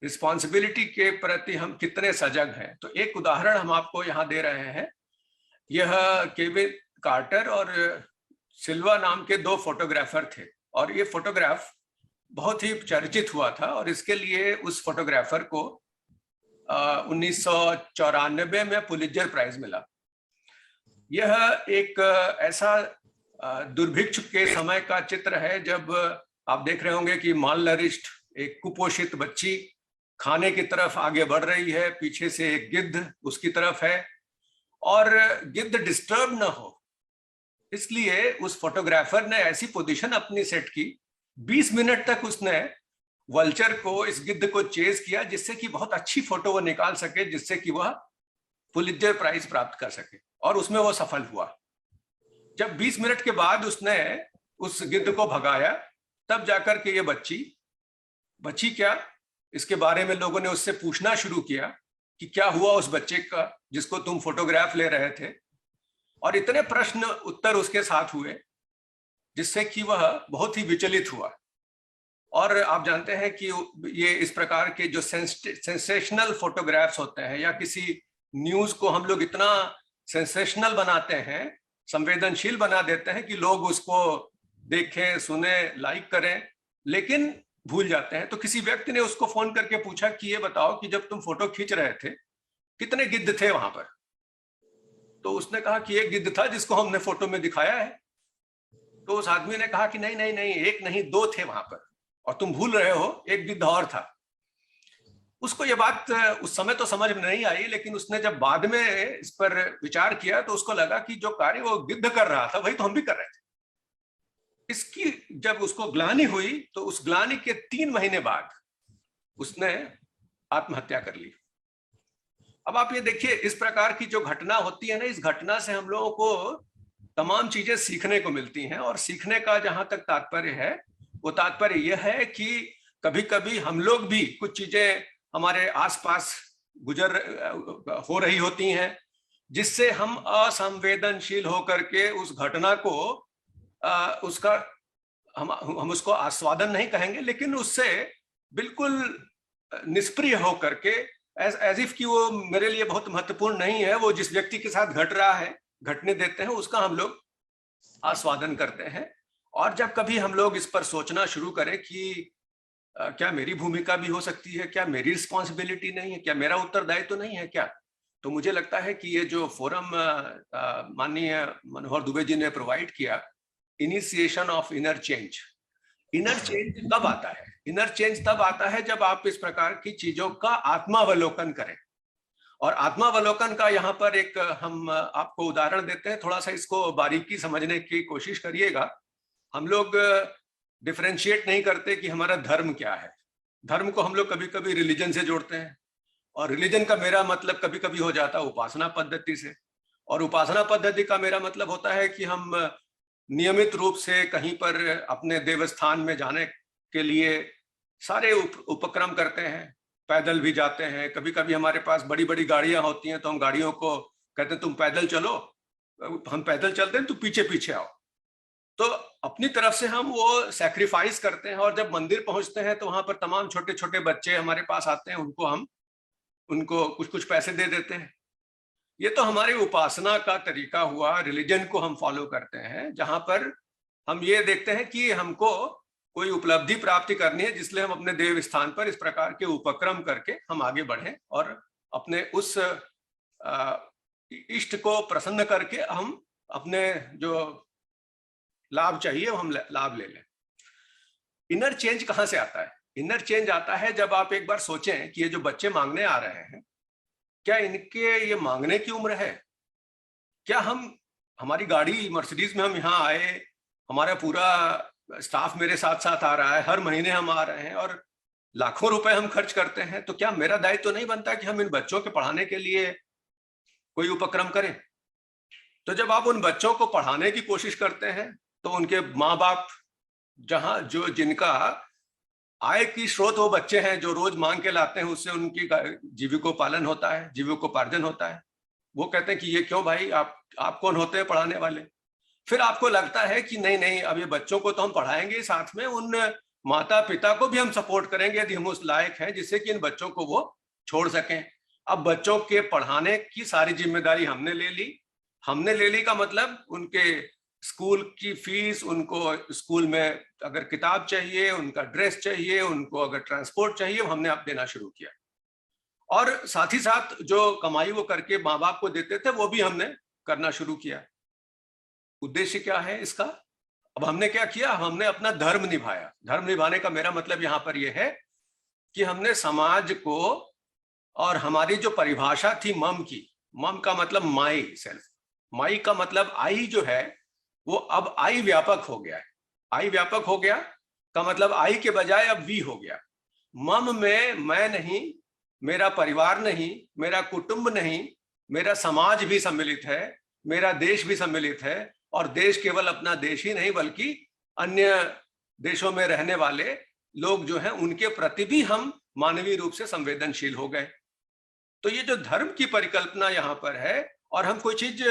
Responsibility के प्रति हम कितने सजग हैं। तो एक उदाहरण हम आपको यहाँ दे रहे हैं। यह केविन कार्टर और सिल्वा नाम के दो फोटोग्राफर थे, और ये फोटोग्राफ बहुत ही चर्चित हुआ था, और इसके लिए उस फोटोग्राफर को 1994 में पुलित्जर प्राइज मिला। यह एक ऐसा दुर्भिक्ष के समय का चित्र है जब आप देख रहे होंगे कि मालनरिश्ड एक कुपोषित बच्ची खाने की तरफ आगे बढ़ रही है, पीछे से एक गिद्ध उसकी तरफ है, और गिद्ध डिस्टर्ब ना हो इसलिए उस फोटोग्राफर ने ऐसी पोजीशन अपनी सेट की, 20 मिनट तक उसने वल्चर को, इस गिद्ध को चेज किया, जिससे कि बहुत अच्छी फोटो वो निकाल सके, जिससे कि वह पुलित्जर प्राइज प्राप्त कर सके, और उसमें वो सफल हुआ। जब 20 मिनट के बाद उसने उस गिद्ध को भगाया, तब जाकर के ये बची क्या, इसके बारे में लोगों ने उससे पूछना शुरू किया कि क्या हुआ उस बच्चे का जिसको तुम फोटोग्राफ ले रहे थे, और इतने प्रश्न उत्तर उसके साथ हुए जिससे कि वह बहुत ही विचलित हुआ। और आप जानते हैं कि ये इस प्रकार के जो सेंसेशनल फोटोग्राफ्स होते हैं, या किसी न्यूज को हम लोग इतना सेंसेशनल बनाते हैं, संवेदनशील बना देते हैं कि लोग उसको देखें, सुने, लाइक करें, लेकिन भूल जाते हैं। तो किसी व्यक्ति ने उसको फोन करके पूछा कि ये बताओ कि जब तुम फोटो खींच रहे थे कितने गिद्ध थे वहां पर। तो उसने कहा कि एक गिद्ध था जिसको हमने फोटो में दिखाया है। तो उस आदमी ने कहा कि नहीं नहीं नहीं, एक नहीं 2 थे वहां पर, और तुम भूल रहे हो, एक गिद्ध और था। उसको ये बात उस समय तो समझ में नहीं आई, लेकिन उसने जब बाद में इस पर विचार किया तो उसको लगा कि जो कार्य वो गिद्ध कर रहा था वही तो हम भी कर रहे थे। इसकी जब उसको ग्लानि हुई तो उस ग्लानि के 3 महीने बाद उसने आत्महत्या कर ली। अब आप ये देखिए, इस प्रकार की जो घटना होती है ना, इस घटना से हम लोगों को तमाम चीजें सीखने को मिलती हैं, और सीखने का जहां तक तात्पर्य है, वो तात्पर्य यह है कि कभी कभी हम लोग भी कुछ चीजें हमारे आसपास हो रही होती हैं, जिससे हम असंवेदनशील होकर के उस घटना को उसका हम उसको आस्वादन नहीं कहेंगे, लेकिन उससे बिल्कुल निष्क्रिय होकर के एज इफ कि वो मेरे लिए बहुत महत्वपूर्ण नहीं है, वो जिस व्यक्ति के साथ घट रहा है, घटने देते हैं, उसका हम लोग आस्वादन करते हैं। और जब कभी हम लोग इस पर सोचना शुरू करें कि क्या मेरी भूमिका भी हो सकती है, क्या मेरी रिस्पॉन्सिबिलिटी नहीं है, क्या मेरा उत्तरदायित्व तो नहीं है क्या, तो मुझे लगता है कि ये जो फोरम माननीय मनोहर दुबे जी ने प्रोवाइड किया, इनिशिएशन ऑफ इनर चेंज कब आता है? इनर चेंज तब आता है जब आप इस प्रकार की चीजों का आत्मावलोकन करें। और आत्मावलोकन का यहाँ पर एक हम आपको उदाहरण देते हैं, थोड़ा सा इसको बारीकी समझने की कोशिश करिएगा। हम लोग डिफरेंशिएट नहीं करते कि हमारा धर्म क्या है। धर्म को हम लोग कभी कभी रिलीजन से जोड़ते हैं, और रिलीजन का मेरा मतलब कभी कभी हो जाता है उपासना पद्धति से, और उपासना पद्धति का मेरा मतलब होता है कि हम नियमित रूप से कहीं पर अपने देवस्थान में जाने के लिए सारे उपक्रम करते हैं, पैदल भी जाते हैं, कभी कभी हमारे पास बड़ी बड़ी गाड़ियां होती हैं तो हम गाड़ियों को कहते हैं तुम पैदल चलो, हम पैदल चलते हैं, तुम पीछे पीछे आओ। तो अपनी तरफ से हम वो सैक्रिफाइस करते हैं, और जब मंदिर पहुंचते हैं तो वहां पर तमाम छोटे छोटे बच्चे हमारे पास आते हैं, उनको कुछ कुछ पैसे दे देते हैं। ये तो हमारी उपासना का तरीका हुआ, रिलीजन को हम फॉलो करते हैं, जहां पर हम ये देखते हैं कि हमको कोई उपलब्धि प्राप्ति करनी है, जिसलिए हम अपने देव स्थान पर इस प्रकार के उपक्रम करके हम आगे बढ़ें और अपने उस इष्ट को प्रसन्न करके हम अपने जो लाभ चाहिए वो हम लाभ ले लें। इनर चेंज कहां से आता है? इनर चेंज आता है जब आप एक बार सोचें कि ये जो बच्चे मांगने आ रहे हैं, क्या इनके ये मांगने की उम्र है? क्या हमारी गाड़ी मर्सिडीज में हम यहाँ आए, हमारा पूरा स्टाफ मेरे साथ साथ आ रहा है, हर महीने हम आ रहे हैं और लाखों रुपए हम खर्च करते हैं, तो क्या मेरा दायित्व तो नहीं बनता कि हम इन बच्चों के पढ़ाने के लिए कोई उपक्रम करें? तो जब आप उन बच्चों को पढ़ाने की कोशिश करते हैं तो उनके माँ बाप जिनका आय की स्रोत वो बच्चे हैं, जो रोज मांग के लाते हैं, उससे उनकी जीविकोपार्जन होता है, जीविकोपार्जन होता है, वो कहते हैं कि ये क्यों भाई, आप कौन होते हैं पढ़ाने वाले? फिर आपको लगता है कि नहीं नहीं, अब ये बच्चों को तो हम पढ़ाएंगे, साथ में उन माता पिता को भी हम सपोर्ट करेंगे यदि हम उस लायक हैं, जिससे कि इन बच्चों को वो छोड़ सकें। अब बच्चों के पढ़ाने की सारी जिम्मेदारी हमने ले ली। हमने ले ली का मतलब उनके स्कूल की फीस, उनको स्कूल में अगर किताब चाहिए, उनका ड्रेस चाहिए, उनको अगर ट्रांसपोर्ट चाहिए, हमने अब देना शुरू किया। और साथ ही साथ जो कमाई वो करके माँ बाप को देते थे वो भी हमने करना शुरू किया। उद्देश्य क्या है इसका? अब हमने क्या किया, हमने अपना धर्म निभाया। धर्म निभाने का मेरा मतलब यहाँ पर यह है कि हमने समाज को, और हमारी जो परिभाषा थी मम की, मम का मतलब माई सेल्फ, माई का मतलब आई जो है वो अब आई व्यापक हो गया है। आई व्यापक हो गया का मतलब आई के बजाय अब वी हो गया। मम में मैं नहीं, मेरा परिवार नहीं, मेरा कुटुंब नहीं, मेरा समाज भी सम्मिलित है, मेरा देश भी सम्मिलित है। और देश केवल अपना देश ही नहीं बल्कि अन्य देशों में रहने वाले लोग जो हैं उनके प्रति भी हम मानवीय रूप से संवेदनशील हो गए। तो ये जो धर्म की परिकल्पना यहाँ पर है, और हम कोई चीज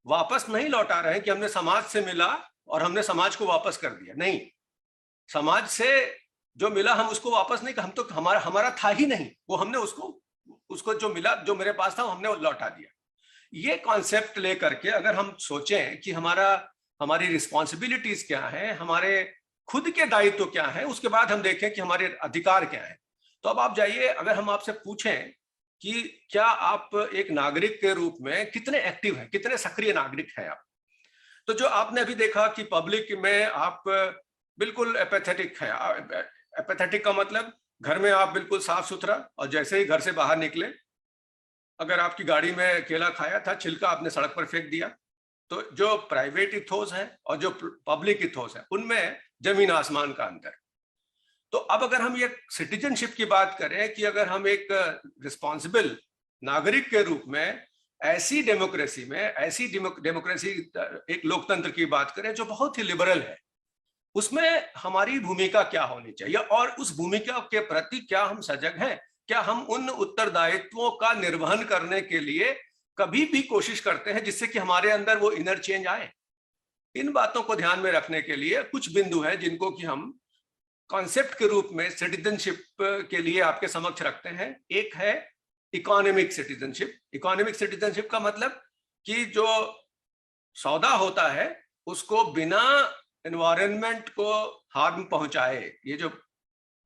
वापस नहीं लौटा रहे हैं कि हमने समाज से मिला और हमने समाज को वापस कर दिया। नहीं, समाज से जो मिला हम उसको वापस नहीं, हम तो हमारा था ही नहीं वो, हमने उसको जो मिला, जो मेरे पास था, हमने लौटा दिया। ये कॉन्सेप्ट लेकर के अगर हम सोचें कि हमारी रिस्पॉन्सिबिलिटीज क्या है, हमारे खुद के दायित्व क्या है, उसके बाद हम देखें कि हमारे अधिकार क्या है। तो अब आप जाइए, अगर हम आपसे पूछें कि क्या आप एक नागरिक के रूप में कितने एक्टिव हैं, कितने सक्रिय नागरिक हैं आप, तो जो आपने अभी देखा कि पब्लिक में आप बिल्कुल एपैथेटिक हैं। एपैथेटिक का मतलब घर में आप बिल्कुल साफ सुथरा, और जैसे ही घर से बाहर निकले, अगर आपकी गाड़ी में केला खाया था, छिलका आपने सड़क पर फेंक दिया। तो जो प्राइवेट इथोस है और जो पब्लिक इथोस है, उनमें जमीन आसमान का अंतर। तो अब अगर हम ये सिटीजनशिप की बात करें कि अगर हम एक रिस्पॉन्सिबल नागरिक के रूप में ऐसी डेमोक्रेसी में, ऐसी डेमोक्रेसी, एक लोकतंत्र की बात करें जो बहुत ही लिबरल है, उसमें हमारी भूमिका क्या होनी चाहिए, और उस भूमिका के प्रति क्या हम सजग हैं? क्या हम उन उत्तरदायित्वों का निर्वहन करने के लिए कभी भी कोशिश करते हैं जिससे कि हमारे अंदर वो इनर चेंज आए? इन बातों को ध्यान में रखने के लिए कुछ बिंदु हैं जिनको कि हम कॉन्सेप्ट के रूप में सिटीजनशिप के लिए आपके समक्ष रखते हैं। एक है इकोनॉमिक सिटीजनशिप। इकोनॉमिक सिटीजनशिप का मतलब कि जो सौदा होता है उसको बिना एनवायरनमेंट को हार्म पहुंचाए, ये जो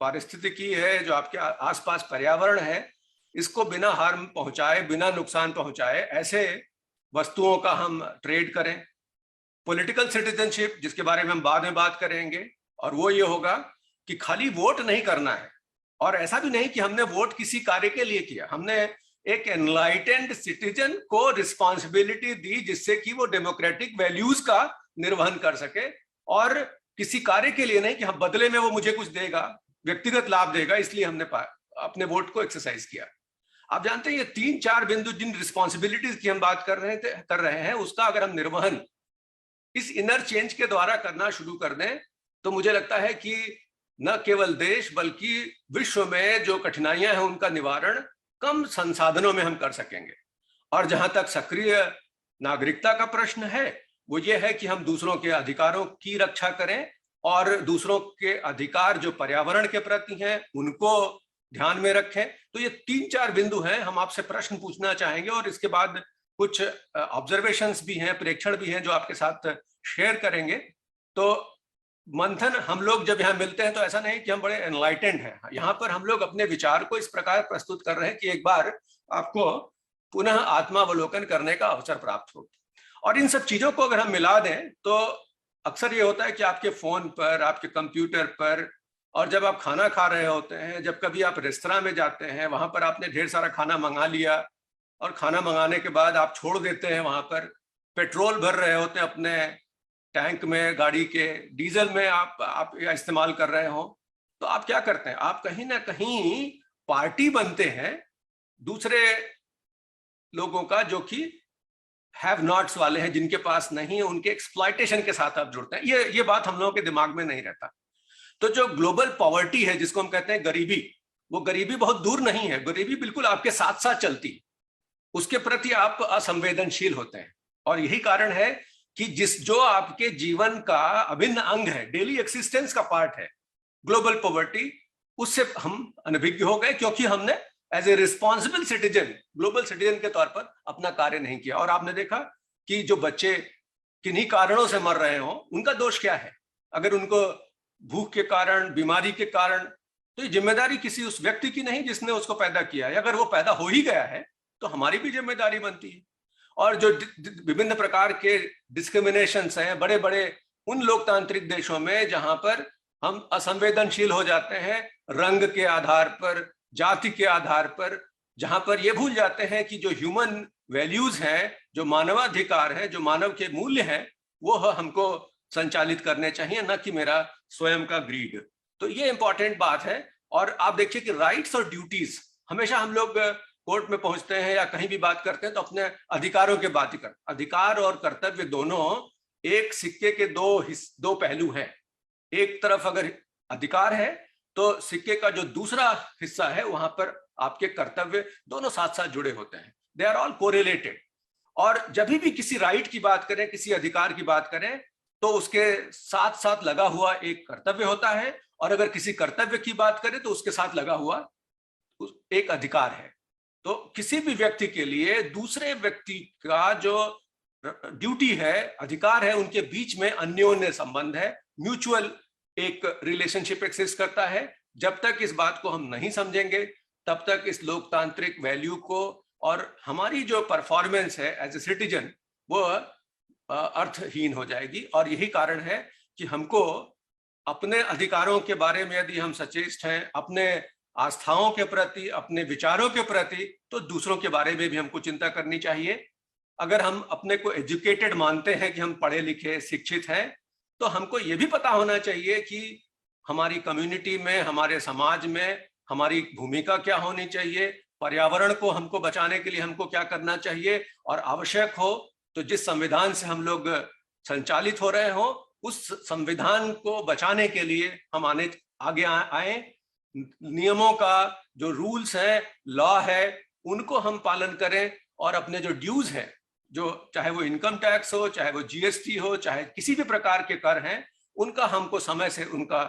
पारिस्थितिकी है, जो आपके आसपास पर्यावरण है, इसको बिना हार्म पहुंचाए, बिना नुकसान पहुंचाए, ऐसे वस्तुओं का हम ट्रेड करें। पॉलिटिकल सिटीजनशिप, जिसके बारे में हम बाद में बात करेंगे, और वो ये होगा कि खाली वोट नहीं करना है, और ऐसा भी नहीं कि हमने वोट किसी कार्य के लिए किया, हमने एक एनलाइटेंड सिटीजन को रिस्पॉन्सिबिलिटी दी जिससे कि वो डेमोक्रेटिक वैल्यूज का निर्वहन कर सके, और किसी कार्य के लिए नहीं कि हम बदले में वो मुझे कुछ देगा, व्यक्तिगत लाभ देगा, इसलिए हमने अपने वोट को एक्सरसाइज किया। आप जानते हैं ये 3-4 बिंदु जिन रिस्पॉन्सिबिलिटीज की हम बात कर रहे हैं, उसका अगर हम निर्वहन इस इनर चेंज के द्वारा करना शुरू कर दें, तो मुझे लगता है कि न केवल देश बल्कि विश्व में जो कठिनाइयां हैं उनका निवारण कम संसाधनों में हम कर सकेंगे। और जहां तक सक्रिय नागरिकता का प्रश्न है, वो ये है कि हम दूसरों के अधिकारों की रक्षा करें, और दूसरों के अधिकार जो पर्यावरण के प्रति हैं उनको ध्यान में रखें। तो ये 3-4 बिंदु हैं। हम आपसे प्रश्न पूछना चाहेंगे और इसके बाद कुछ ऑब्जर्वेशंस भी हैं, प्रेक्षण भी हैं जो आपके साथ शेयर करेंगे। तो मंथन, हम लोग जब यहाँ मिलते हैं तो ऐसा नहीं कि हम बड़े एनलाइटेंड हैं, यहाँ पर हम लोग अपने विचार को इस प्रकार प्रस्तुत कर रहे हैं कि एक बार आपको पुनः आत्मावलोकन करने का अवसर प्राप्त हो। और इन सब चीजों को अगर हम मिला दें तो अक्सर ये होता है कि आपके फोन पर, आपके कंप्यूटर पर, और जब आप खाना खा रहे होते हैं, जब कभी आप रेस्तरां में जाते हैं, वहां पर आपने ढेर सारा खाना मंगा लिया, और खाना मंगाने के बाद आप छोड़ देते हैं, वहां पर पेट्रोल भर रहे होते हैं अपने टैंक में, गाड़ी के डीजल में आप इस्तेमाल कर रहे हो, तो आप क्या करते हैं? आप कहीं ना कहीं पार्टी बनते हैं दूसरे लोगों का, जो कि हैव नॉट्स वाले हैं, जिनके पास नहीं है, उनके एक्सप्लॉयटेशन के साथ आप जुड़ते हैं। ये बात हम लोगों के दिमाग में नहीं रहता। तो जो ग्लोबल पॉवर्टी है, जिसको हम कहते हैं गरीबी, वो गरीबी बहुत दूर नहीं है, गरीबी बिल्कुल आपके साथ साथ चलती है, उसके प्रति आप असंवेदनशील होते हैं। और यही कारण है कि जो आपके जीवन का अभिन्न अंग है, डेली एक्सिस्टेंस का पार्ट है, ग्लोबल पॉवर्टी, उससे हम अनभिज्ञ हो गए, क्योंकि हमने as a responsible citizen, global citizen के तौर पर अपना कार्य नहीं किया। और आपने देखा कि जो बच्चे किन्हीं कारणों से मर रहे हो, उनका दोष क्या है? अगर उनको भूख के कारण, बीमारी के कारण, तो ये जिम्मेदारी किसी उस व्यक्ति की नहीं जिसने उसको पैदा किया है। अगर वो पैदा हो ही गया है तो हमारी भी जिम्मेदारी बनती है। और जो विभिन्न प्रकार के डिस्क्रिमिनेशंस हैं बड़े बड़े उन लोकतांत्रिक देशों में जहां पर हम असंवेदनशील हो जाते हैं रंग के आधार पर, जाति के आधार पर, जहां पर ये भूल जाते हैं कि जो ह्यूमन वैल्यूज हैं, जो मानवाधिकार है, जो मानव के मूल्य हैं, वो हमको संचालित करने चाहिए, न कि मेरा स्वयं का ग्रीड। तो ये इंपॉर्टेंट बात है। और आप देखिए कि राइट्स और ड्यूटीज, हमेशा हम लोग कोर्ट में पहुंचते हैं या कहीं भी बात करते हैं तो अपने अधिकारों की बात ही करते हैं। अधिकार और कर्तव्य दोनों एक सिक्के के दो पहलू हैं। एक तरफ अगर अधिकार है तो सिक्के का जो दूसरा हिस्सा है वहां पर आपके कर्तव्य दोनों साथ साथ जुड़े होते हैं। They are all correlated. और जब भी किसी राइट की बात करें, किसी अधिकार की बात करें, तो उसके साथ साथ लगा हुआ एक कर्तव्य होता है, और अगर किसी कर्तव्य की बात करें तो उसके साथ लगा हुआ एक अधिकार है। तो किसी भी व्यक्ति के लिए दूसरे व्यक्ति का जो ड्यूटी है, अधिकार है, उनके बीच में अन्योन्य संबंध है, म्यूचुअल एक रिलेशनशिप एक्सिस्ट करता है। जब तक इस बात को हम नहीं समझेंगे तब तक इस लोकतांत्रिक वैल्यू को और हमारी जो परफॉर्मेंस है एज ए सिटीजन वो अर्थहीन हो जाएगी। और यही कारण है कि हमको अपने अधिकारों के बारे में यदि हम सचेत हैं, अपने आस्थाओं के प्रति, अपने विचारों के प्रति, तो दूसरों के बारे में भी हमको चिंता करनी चाहिए। अगर हम अपने को एजुकेटेड मानते हैं कि हम पढ़े लिखे शिक्षित हैं, तो हमको ये भी पता होना चाहिए कि हमारी कम्युनिटी में, हमारे समाज में हमारी भूमिका क्या होनी चाहिए, पर्यावरण को हमको बचाने के लिए हमको क्या करना चाहिए, और आवश्यक हो तो जिस संविधान से हम लोग संचालित हो रहे हो उस संविधान को बचाने के लिए हम आगे आए। नियमों का जो रूल्स है, लॉ है, उनको हम पालन करें, और अपने जो ड्यूज हैं, जो चाहे वो इनकम टैक्स हो, चाहे वो जीएसटी हो, चाहे किसी भी प्रकार के कर हैं, उनका हमको समय से उनका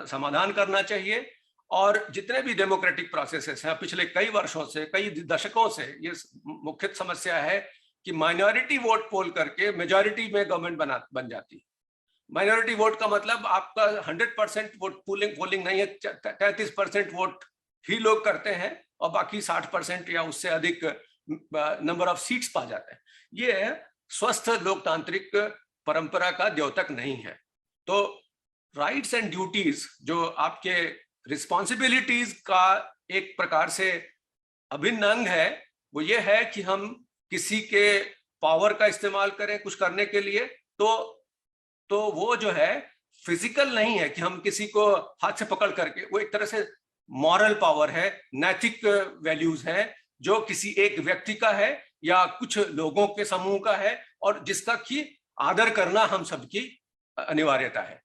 समाधान करना चाहिए। और जितने भी डेमोक्रेटिक प्रोसेसेस हैं पिछले कई वर्षों से, कई दशकों से, ये मुख्य समस्या है कि माइनॉरिटी वोट पोल करके मेजॉरिटी में गवर्नमेंट बन जाती है। माइनॉरिटी वोट का मतलब आपका 100% वोट पोलिंग नहीं है, 33% वोट ही लोग करते हैं और बाकी 60% या उससे अधिक नंबर ऑफ सीट्स पा जाते हैं। ये स्वस्थ लोकतांत्रिक परंपरा का द्योतक नहीं है। तो राइट्स एंड ड्यूटीज जो आपके रिस्पॉन्सिबिलिटीज का एक प्रकार से अभिन्न अंग है, वो ये है कि हम किसी के पावर का इस्तेमाल करें कुछ करने के लिए, तो वो जो है फिजिकल नहीं है कि हम किसी को हाथ से पकड़ करके, वो एक तरह से मॉरल पावर है, नैतिक वैल्यूज है, जो किसी एक व्यक्ति का है या कुछ लोगों के समूह का है, और जिसका कि आदर करना हम सबकी अनिवार्यता है।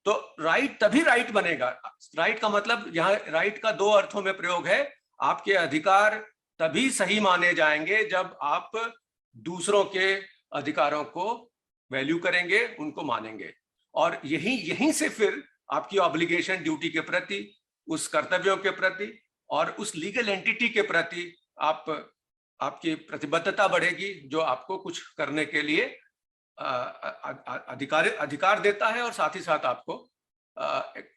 तो राइट तभी राइट बनेगा। राइट का मतलब, यहाँ राइट का दो अर्थों में प्रयोग है। आपके अधिकार तभी सही माने जाएंगे जब आप दूसरों के अधिकारों को वैल्यू करेंगे, उनको मानेंगे, और यहीं से फिर आपकी ऑब्लिगेशन, ड्यूटी के प्रति, उस कर्तव्यों के प्रति और उस लीगल एंटिटी के प्रति आपकी प्रतिबद्धता बढ़ेगी, जो आपको कुछ करने के लिए अधिकार देता है और साथ ही साथ आपको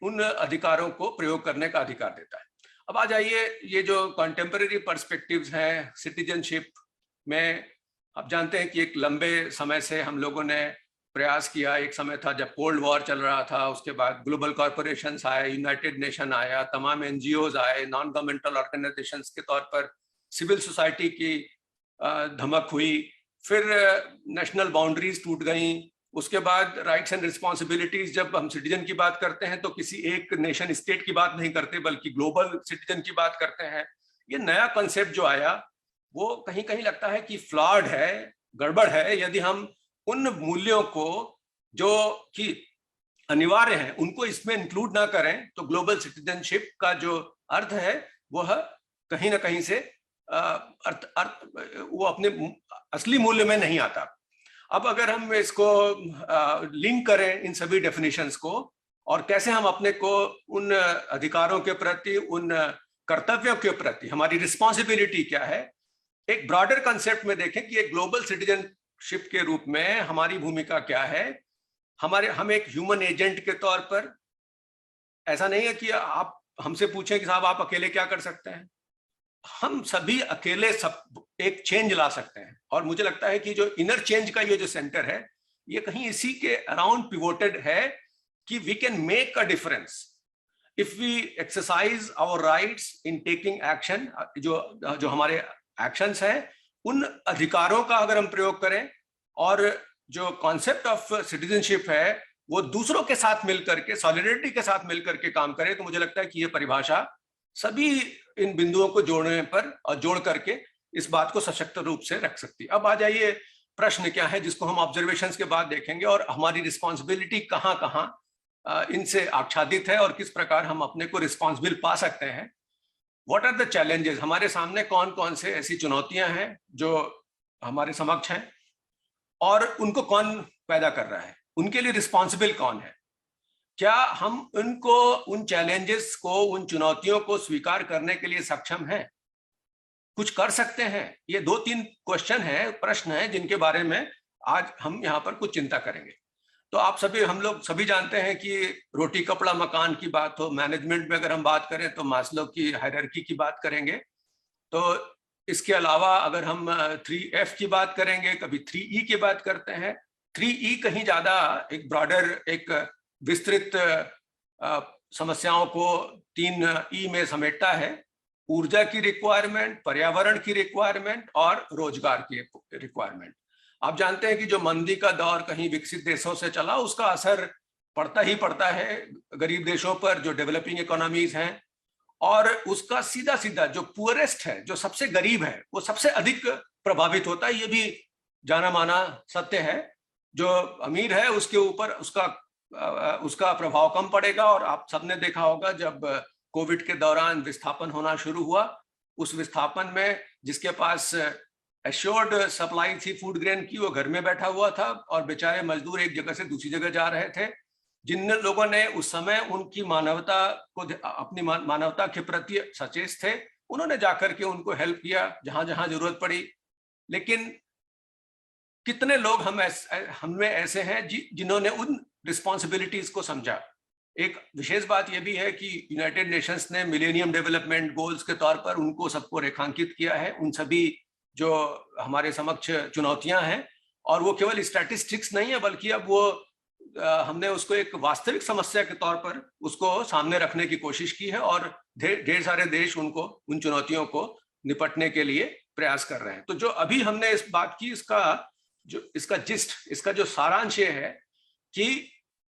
उन अधिकारों को प्रयोग करने का अधिकार देता है। अब आ जाइए, ये जो कंटेम्परेरी पर्सपेक्टिव्स हैं सिटीजनशिप में, आप जानते हैं कि एक लंबे समय से हम लोगों ने प्रयास किया। एक समय था जब कोल्ड वॉर चल रहा था, उसके बाद ग्लोबल कॉरपोरेशंस आए, यूनाइटेड नेशन आया, तमाम एनजीओज आए, नॉन गवर्नमेंटल ऑर्गेनाइजेशंस के तौर पर सिविल सोसाइटी की धमक हुई, फिर नेशनल बाउंड्रीज टूट गई। उसके बाद राइट्स एंड रिस्पॉन्सिबिलिटीज, जब हम सिटीजन की बात करते हैं तो किसी एक नेशन स्टेट की बात नहीं करते बल्कि ग्लोबल सिटीजन की बात करते हैं। ये नया कॉन्सेप्ट जो आया वो कहीं कहीं लगता है कि फ्लॉड है, गड़बड़ है। यदि हम उन मूल्यों को जो कि अनिवार्य हैं उनको इसमें इंक्लूड ना करें तो ग्लोबल सिटीजनशिप का जो अर्थ है वह कहीं ना कहीं से वो अपने असली मूल्य में नहीं आता। अब अगर हम इसको लिंक करें इन सभी डेफिनेशंस को, और कैसे हम अपने को उन अधिकारों के प्रति, उन कर्तव्यों के प्रति, हमारी रिस्पॉन्सिबिलिटी क्या है, एक ब्रॉडर कंसेप्ट में देखें कि एक ग्लोबल सिटीजनशिप के रूप में हमारी भूमिका क्या है। हम एक ह्यूमन एजेंट के तौर पर, ऐसा नहीं है कि आप हमसे पूछें कि साहब आप अकेले क्या कर सकते हैं, हम सभी अकेले सब एक चेंज ला सकते हैं। और मुझे लगता है कि जो इनर चेंज का ये जो सेंटर है, ये कहीं इसी के अराउंड पिवोटेड है कि we can make a difference if we exercise our rights in taking action. जो हमारे एक्शंस हैं, उन अधिकारों का अगर हम प्रयोग करें, और जो कॉन्सेप्ट ऑफ सिटीजनशिप है वो दूसरों के साथ मिलकर के, सॉलिडरिटी के साथ मिलकर के काम करें, तो मुझे लगता है कि ये परिभाषा सभी इन बिंदुओं को जोड़ने पर और जोड़ करके इस बात को सशक्त रूप से रख सकती है। अब आ जाइए, प्रश्न क्या है जिसको हम ऑब्जर्वेशंस के बाद देखेंगे, और हमारी रिस्पॉन्सिबिलिटी कहाँ कहाँ इनसे आच्छादित है और किस प्रकार हम अपने को रिस्पॉन्सिबल पा सकते हैं। व्हाट आर द चैलेंजेस, हमारे सामने कौन कौन से ऐसी चुनौतियां हैं जो हमारे समक्ष हैं, और उनको कौन पैदा कर रहा है, उनके लिए रिस्पॉन्सिबल कौन है। क्या हम उनको, उन चैलेंजेस को, उन चुनौतियों को स्वीकार करने के लिए सक्षम हैं, कुछ कर सकते हैं? ये 2-3 क्वेश्चन है, प्रश्न है, जिनके बारे में आज हम यहाँ पर कुछ चिंता करेंगे। तो आप सभी, हम लोग सभी जानते हैं कि रोटी कपड़ा मकान की बात हो, मैनेजमेंट में अगर हम बात करें तो मास्लो की हायरार्की की बात करेंगे। तो इसके अलावा अगर हम 3F की बात करेंगे, कभी 3E की बात करते हैं। 3E कहीं ज्यादा एक ब्रॉडर, एक विस्तृत समस्याओं को 3E में समेटता है। ऊर्जा की रिक्वायरमेंट, पर्यावरण की रिक्वायरमेंट और रोजगार की रिक्वायरमेंट। आप जानते हैं कि जो मंदी का दौर कहीं विकसित देशों से चला, उसका असर पड़ता ही पड़ता है गरीब देशों पर, जो डेवलपिंग इकोनॉमीज हैं, और उसका सीधा सीधा जो पुअरेस्ट है, जो सबसे गरीब है, वो सबसे अधिक प्रभावित होता है। ये भी जाना माना सत्य है। जो अमीर है उसके ऊपर उसका प्रभाव कम पड़ेगा। और आप सबने देखा होगा, जब कोविड के दौरान विस्थापन होना शुरू हुआ, उस विस्थापन में जिसके पास एश्योर्ड सप्लाई थी फूड ग्रेन की, वो घर में बैठा हुआ था, और बेचारे मजदूर एक जगह से दूसरी जगह जा रहे थे। जिन लोगों ने उस समय उनकी मानवता को, अपनी मानवता के प्रति सचेत थे, उन्होंने जाकर के उनको हेल्प किया जहां जहां जरूरत पड़ी। लेकिन कितने लोग हम में ऐसे हैं जिन्होंने उन रिस्पॉन्सिबिलिटीज को समझा। एक विशेष बात यह भी है कि यूनाइटेड नेशंस ने मिलेनियम डेवलपमेंट गोल्स के तौर पर उनको सबको रेखांकित किया है, उन सभी जो हमारे समक्ष चुनौतियां हैं। और वो केवल स्टैटिस्टिक्स नहीं है, बल्कि अब वो हमने उसको एक वास्तविक समस्या के तौर पर उसको सामने रखने की कोशिश की है, और ढेर सारे देश उनको, उन चुनौतियों को निपटने के लिए प्रयास कर रहे हैं। तो जो अभी हमने इस बात की, इसका जिस्ट, इसका जो सारांश ये है कि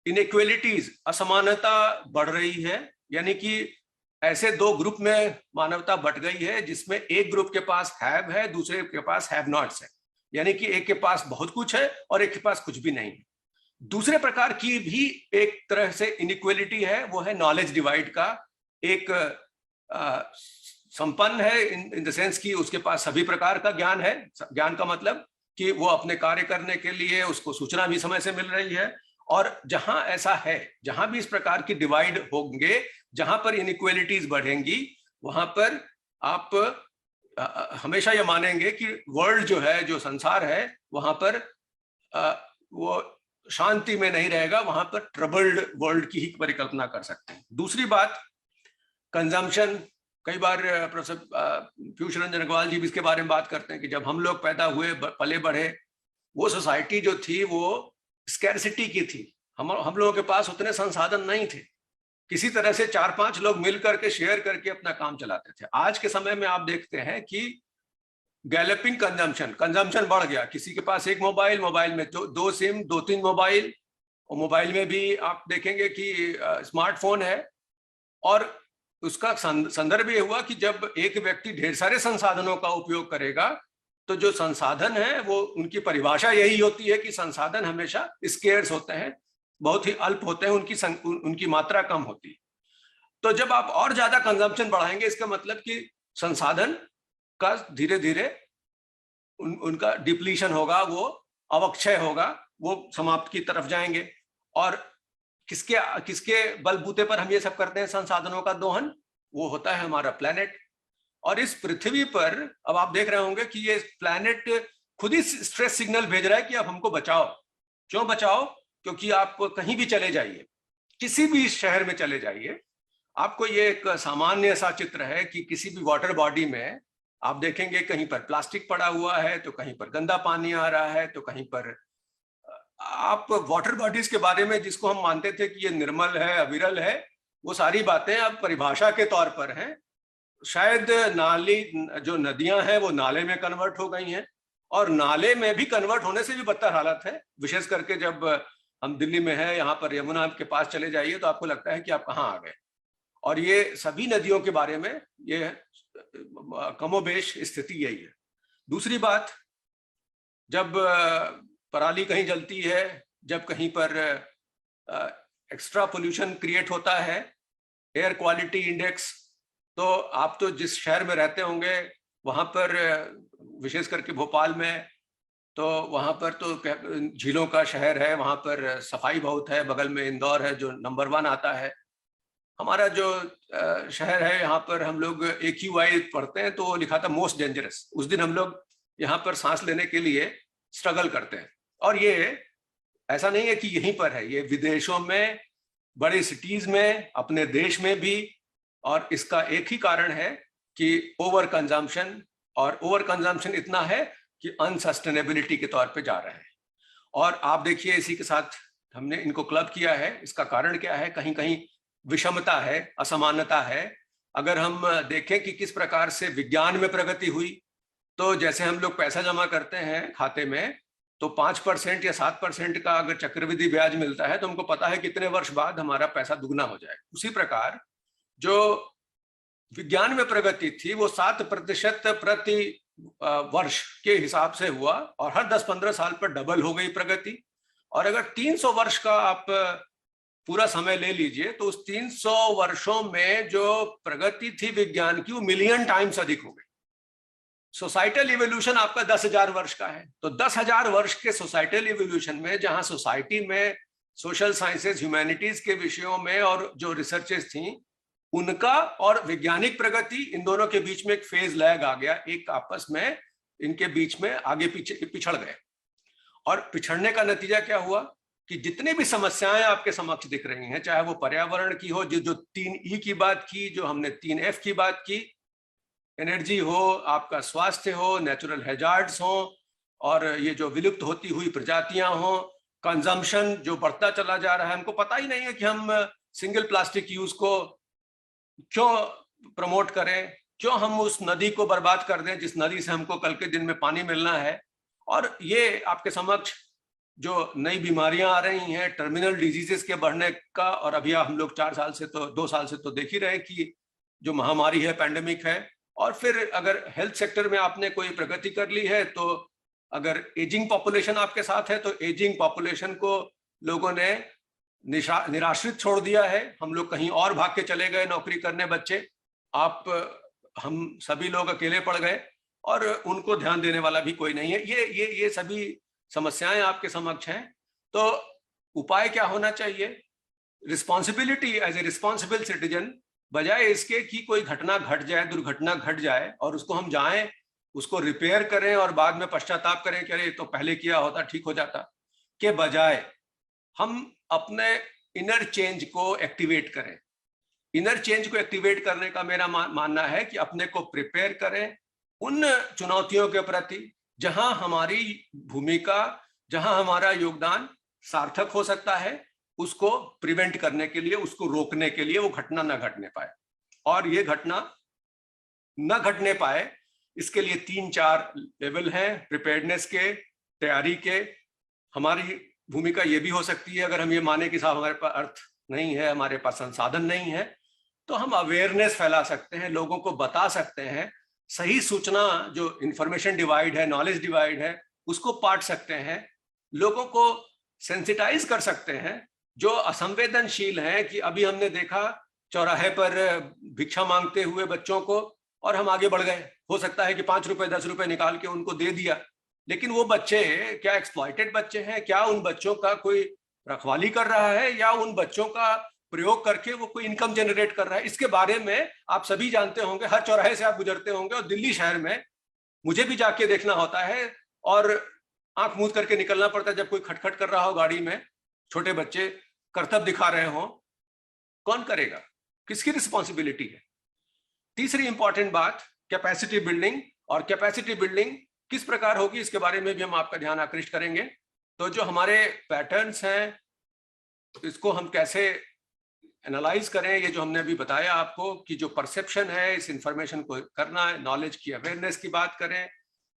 इनइक्वालिटीज, असमानता बढ़ रही है। यानी कि ऐसे 2 ग्रुप में मानवता बट गई है, जिसमें एक ग्रुप के पास हैव है, दूसरे के पास हैव नॉट्स है। यानी कि एक के पास बहुत कुछ है और एक के पास कुछ भी नहीं है। दूसरे प्रकार की भी एक तरह से इनइक्वालिटी है, वो है नॉलेज डिवाइड का। एक संपन्न है इन द सेंस कि उसके पास सभी प्रकार का ज्ञान है। ज्ञान का मतलब कि वो अपने कार्य करने के लिए उसको सूचना भी समय से मिल रही है। और जहां ऐसा है, जहां भी इस प्रकार की डिवाइड होंगे, जहां पर इनइक्वालिटीज बढ़ेंगी, वहां पर आप हमेशा ये मानेंगे कि वर्ल्ड जो है, जो संसार है, वहां पर वो शांति में नहीं रहेगा, वहां पर ट्रबल्ड वर्ल्ड की ही परिकल्पना कर सकते हैं। दूसरी बात, कंजम्पशन। कई बार प्रोफेसर पीयूष रंजन अग्रवाल जी भी इसके बारे में बात करते हैं कि जब हम लोग पैदा हुए, पले बढ़े, वो सोसाइटी जो थी वो स्कैरसिटी की थी। हम लोगों के पास उतने संसाधन नहीं थे। किसी तरह से 4-5 लोग मिल करके, शेयर करके अपना काम चलाते थे। आज के समय में आप देखते हैं कि गैलपिंग कंजम्पशन बढ़ गया। किसी के पास एक मोबाइल, मोबाइल में 2 सिम, 2-3 मोबाइल, और मोबाइल में भी आप देखेंगे कि स्मार्टफोन है। और उसका संदर्भ ये हुआ कि जब एक व्यक्ति ढेर सारे संसाधनों का उपयोग करेगा, तो जो संसाधन है वो, उनकी परिभाषा यही होती है कि संसाधन हमेशा स्केर्स होते हैं, बहुत ही अल्प होते हैं, उनकी मात्रा कम होती है। तो जब आप और ज्यादा कंजम्पशन बढ़ाएंगे, इसका मतलब कि संसाधन का धीरे धीरे उनका डिप्लीशन होगा, वो अवक्षय होगा, वो समाप्त की तरफ जाएंगे। और किसके किसके बलबूते पर हम ये सब करते हैं संसाधनों का दोहन? वो होता है हमारा प्लेनेट। और इस पृथ्वी पर अब आप देख रहे होंगे कि ये प्लेनेट खुद ही स्ट्रेस सिग्नल भेज रहा है कि आप हमको बचाओ। क्यों बचाओ? क्योंकि आप कहीं भी चले जाइए, किसी भी शहर में चले जाइए, आपको ये एक सामान्य सा चित्र है कि किसी भी वाटर बॉडी में आप देखेंगे कहीं पर प्लास्टिक पड़ा हुआ है, तो कहीं पर गंदा पानी आ रहा है, तो कहीं पर आप वाटर बॉडीज के बारे में जिसको हम मानते थे कि ये निर्मल है, अविरल है, वो सारी बातें अब परिभाषा के तौर पर हैं। शायद नाली जो नदियां हैं वो नाले में कन्वर्ट हो गई हैं, और नाले में भी कन्वर्ट होने से भी बदतर हालत है। विशेष करके जब हम दिल्ली में हैं, यहाँ पर यमुना के पास चले जाइए तो आपको लगता है कि आप कहाँ आ गए। और ये सभी नदियों के बारे में ये कमोबेश स्थिति यही है। दूसरी बात, जब पराली कहीं जलती है, जब कहीं पर एक्स्ट्रा पोल्यूशन क्रिएट होता है, एयर क्वालिटी इंडेक्स, तो आप तो जिस शहर में रहते होंगे वहां पर, विशेष करके भोपाल में, तो वहां पर तो झीलों का शहर है, वहां पर सफाई बहुत है। बगल में इंदौर है जो नंबर 1 आता है। हमारा जो शहर है, यहाँ पर हम लोग AQI पढ़ते हैं तो लिखा था मोस्ट डेंजरस। उस दिन हम लोग यहाँ पर सांस लेने के लिए स्ट्रगल करते हैं। और ये ऐसा नहीं है कि यहीं पर है, ये विदेशों में, बड़े सिटीज में, अपने देश में भी। और इसका एक ही कारण है कि ओवर कंजम्पशन, और ओवर कंजम्पशन इतना है कि अनसस्टेनेबिलिटी के तौर पे जा रहे हैं। और आप देखिए, इसी के साथ हमने इनको क्लब किया है। इसका कारण क्या है? कहीं कहीं विषमता है, असमानता है। अगर हम देखें कि किस प्रकार से विज्ञान में प्रगति हुई, तो जैसे हम लोग पैसा जमा करते हैं खाते में, तो 5% या 7% का अगर चक्रवृद्धि ब्याज मिलता है, तो हमको पता है कितने वर्ष बाद हमारा पैसा दुगना हो जाएगा। उसी प्रकार जो विज्ञान में प्रगति थी वो 7% प्रति वर्ष के हिसाब से हुआ, और हर 10-15 साल पर डबल हो गई प्रगति। और अगर 300 वर्ष का आप पूरा समय ले लीजिए, तो उस 300 वर्षों में जो प्रगति थी विज्ञान की, वो मिलियन टाइम्स अधिक हो गई। सोसाइटल इवोल्यूशन आपका 10,000 वर्ष का है। तो 10,000 वर्ष के सोसाइटल इवोल्यूशन में, जहां सोसाइटी में सोशल साइंसेज, ह्यूमैनिटीज के विषयों में और जो रिसर्चेस थी उनका, और वैज्ञानिक प्रगति, इन दोनों के बीच में एक फेज लैग आ गया। एक आपस में इनके बीच में आगे पीछे पिछड़ गए। और पिछड़ने का नतीजा क्या हुआ कि जितनी भी समस्याएं आपके समक्ष दिख रही हैं, चाहे वो पर्यावरण की हो, जो 3E की बात की, जो हमने 3F की बात की, एनर्जी हो, आपका स्वास्थ्य हो, नेचुरल हैजार्ड्स हो, और ये जो विलुप्त होती हुई प्रजातियां हो, कंजम्पशन जो बढ़ता चला जा रहा है। हमको पता ही नहीं है कि हम सिंगल प्लास्टिक यूज को क्यों प्रमोट करें, क्यों हम उस नदी को बर्बाद कर दें जिस नदी से हमको कल के दिन में पानी मिलना है। और ये आपके समक्ष जो नई बीमारियां आ रही हैं, टर्मिनल डिजीजेस के बढ़ने का, और अभी हम लोग 2 साल से तो देख ही रहे कि जो महामारी है, पैंडेमिक है। और फिर अगर हेल्थ सेक्टर में आपने कोई प्रगति कर ली है, तो अगर एजिंग पॉपुलेशन आपके साथ है, तो एजिंग पॉपुलेशन को लोगों ने निराश्रित छोड़ दिया है। हम लोग कहीं और भाग के चले गए नौकरी करने, बच्चे, हम सभी लोग अकेले पड़ गए, और उनको ध्यान देने वाला भी कोई नहीं है। ये सभी समस्याएं आपके समक्ष हैं। तो उपाय क्या होना चाहिए? Responsibility as a responsible citizen, बजाय इसके कि कोई घटना घट जाए, दुर्घटना घट जाए, और उसको हम जाएं, उसको रिपेयर करें और बाद में पश्चाताप करें कि अरे तो पहले किया होता ठीक हो जाता, के बजाय हम अपने इनर चेंज को एक्टिवेट करें। इनर चेंज को एक्टिवेट करने का मेरा मानना है कि अपने को प्रिपेयर करें उन चुनौतियों के प्रति जहां हमारी भूमिका, जहां हमारा योगदान सार्थक हो सकता है, उसको प्रिवेंट करने के लिए, उसको रोकने के लिए, वो घटना न घटने पाए। और ये घटना न घटने पाए, इसके लिए 3-4 लेवल हैं प्रिपेयर्डनेस के, तैयारी के। हमारी भूमिका ये भी हो सकती है, अगर हम ये माने कि साहब हमारे पास अर्थ नहीं है, हमारे पास संसाधन नहीं है, तो हम अवेयरनेस फैला सकते हैं, लोगों को बता सकते हैं, सही सूचना, जो इंफॉर्मेशन डिवाइड है, नॉलेज डिवाइड है, उसको पाट सकते हैं, लोगों को सेंसिटाइज कर सकते हैं जो असंवेदनशील हैं। कि अभी हमने देखा चौराहे पर भिक्षा मांगते हुए बच्चों को, और हम आगे बढ़ गए। हो सकता है कि 5 रुपए 10 रुपए निकाल के उनको दे दिया, लेकिन वो बच्चे क्या एक्सप्लॉइटेड बच्चे हैं? क्या उन बच्चों का कोई रखवाली कर रहा है या उन बच्चों का प्रयोग करके वो कोई इनकम जनरेट कर रहा है, इसके बारे में आप सभी जानते होंगे। हर चौराहे से आप गुजरते होंगे और दिल्ली शहर में मुझे भी जाके देखना होता है और आंख मूंद करके निकलना पड़ता है जब कोई खटखट कर रहा हो गाड़ी में, छोटे बच्चे करतब दिखा रहे हो। कौन करेगा, किसकी रिस्पॉन्सिबिलिटी है? तीसरी इंपॉर्टेंट बात, कैपेसिटी बिल्डिंग। और कैपेसिटी बिल्डिंग किस प्रकार होगी इसके बारे में भी हम आपका ध्यान आकृष्ट करेंगे। तो जो हमारे पैटर्न्स हैं इसको हम कैसे एनालाइज करें, ये जो हमने अभी बताया आपको कि जो परसेप्शन है इस इंफॉर्मेशन को करना है, नॉलेज की अवेयरनेस की बात करें,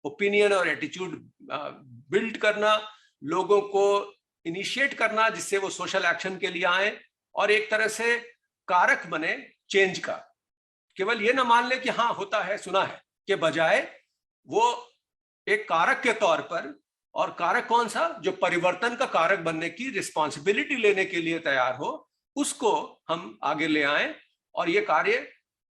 ओपिनियन और एटीट्यूड बिल्ड करना, लोगों को इनिशिएट करना जिससे वो सोशल एक्शन के लिए आए और एक तरह से कारक बने चेंज का। केवल ये ना मान ले कि हाँ होता है सुना है, के बजाय वो एक कारक के तौर पर, और कारक कौन सा, जो परिवर्तन का कारक बनने की रिस्पॉन्सिबिलिटी लेने के लिए तैयार हो, उसको हम आगे ले आए। और ये कार्य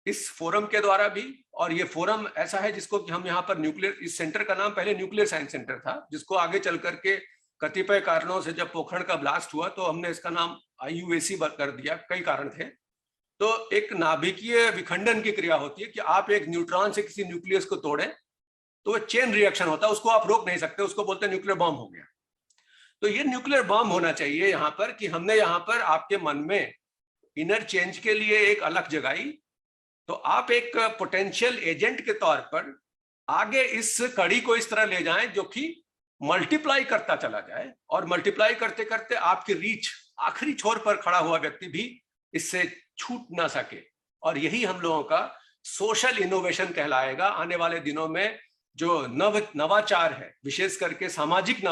इस फोरम के द्वारा भी, और ये फोरम ऐसा है जिसको कि हम यहाँ पर न्यूक्लियर, इस सेंटर का नाम पहले न्यूक्लियर साइंस सेंटर था, जिसको आगे चल करके कतिपय कारणों से जब पोखरण का ब्लास्ट हुआ तो हमने इसका नाम IUAC कर दिया, कई कारण थे। तो एक नाभिकीय विखंडन की क्रिया होती है कि आप एक न्यूट्रॉन से किसी न्यूक्लियस को तोड़ें तो वो चेन रिएक्शन होता है, उसको आप रोक नहीं सकते, उसको बोलते हैं न्यूक्लियर बॉम्ब हो गया। तो ये न्यूक्लियर बॉम्ब होना चाहिए यहाँ पर कि हमने यहाँ पर आपके मन में इनर चेंज के लिए एक अलग जगाई, तो आप एक पोटेंशियल एजेंट के तौर पर आगे इस कड़ी को इस तरह ले जाएं जो कि मल्टीप्लाई करता चला जाए, और मल्टीप्लाई करते करते आपकी रीच आखिरी छोर पर खड़ा हुआ व्यक्ति भी इससे छूट ना सके। और यही हम लोगों का सोशल इनोवेशन कहलाएगा। आने वाले दिनों में जो नवाचार है, विशेष करके सामाजिक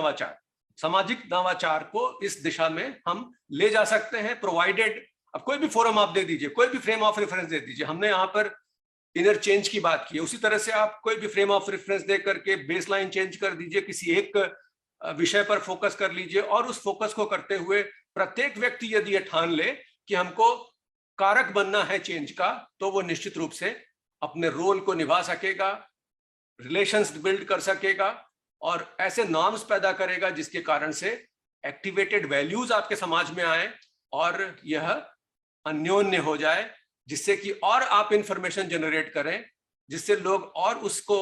नवाचार को इस दिशा में हम ले जा सकते हैं, प्रोवाइडेड, अब कोई भी फोरम आप दे दीजिए, कोई भी फ्रेम ऑफ रेफरेंस दे दीजिए। हमने यहाँ पर इनर चेंज की बात की है, उसी तरह से आप कोई भी फ्रेम ऑफ रेफरेंस दे करके बेसलाइन चेंज कर दीजिए, किसी एक विषय पर फोकस कर लीजिए, और उस फोकस को करते हुए प्रत्येक व्यक्ति यदि ये ठान ले कि हमको कारक बनना है चेंज का, तो वो निश्चित रूप से अपने रोल को निभा सकेगा, रिलेशंस बिल्ड कर सकेगा और ऐसे नॉर्म्स पैदा करेगा जिसके कारण से एक्टिवेटेड वैल्यूज आपके समाज में आए और यह अन्योन्य हो जाए, जिससे कि और आप इंफॉर्मेशन जनरेट करें, जिससे लोग और उसको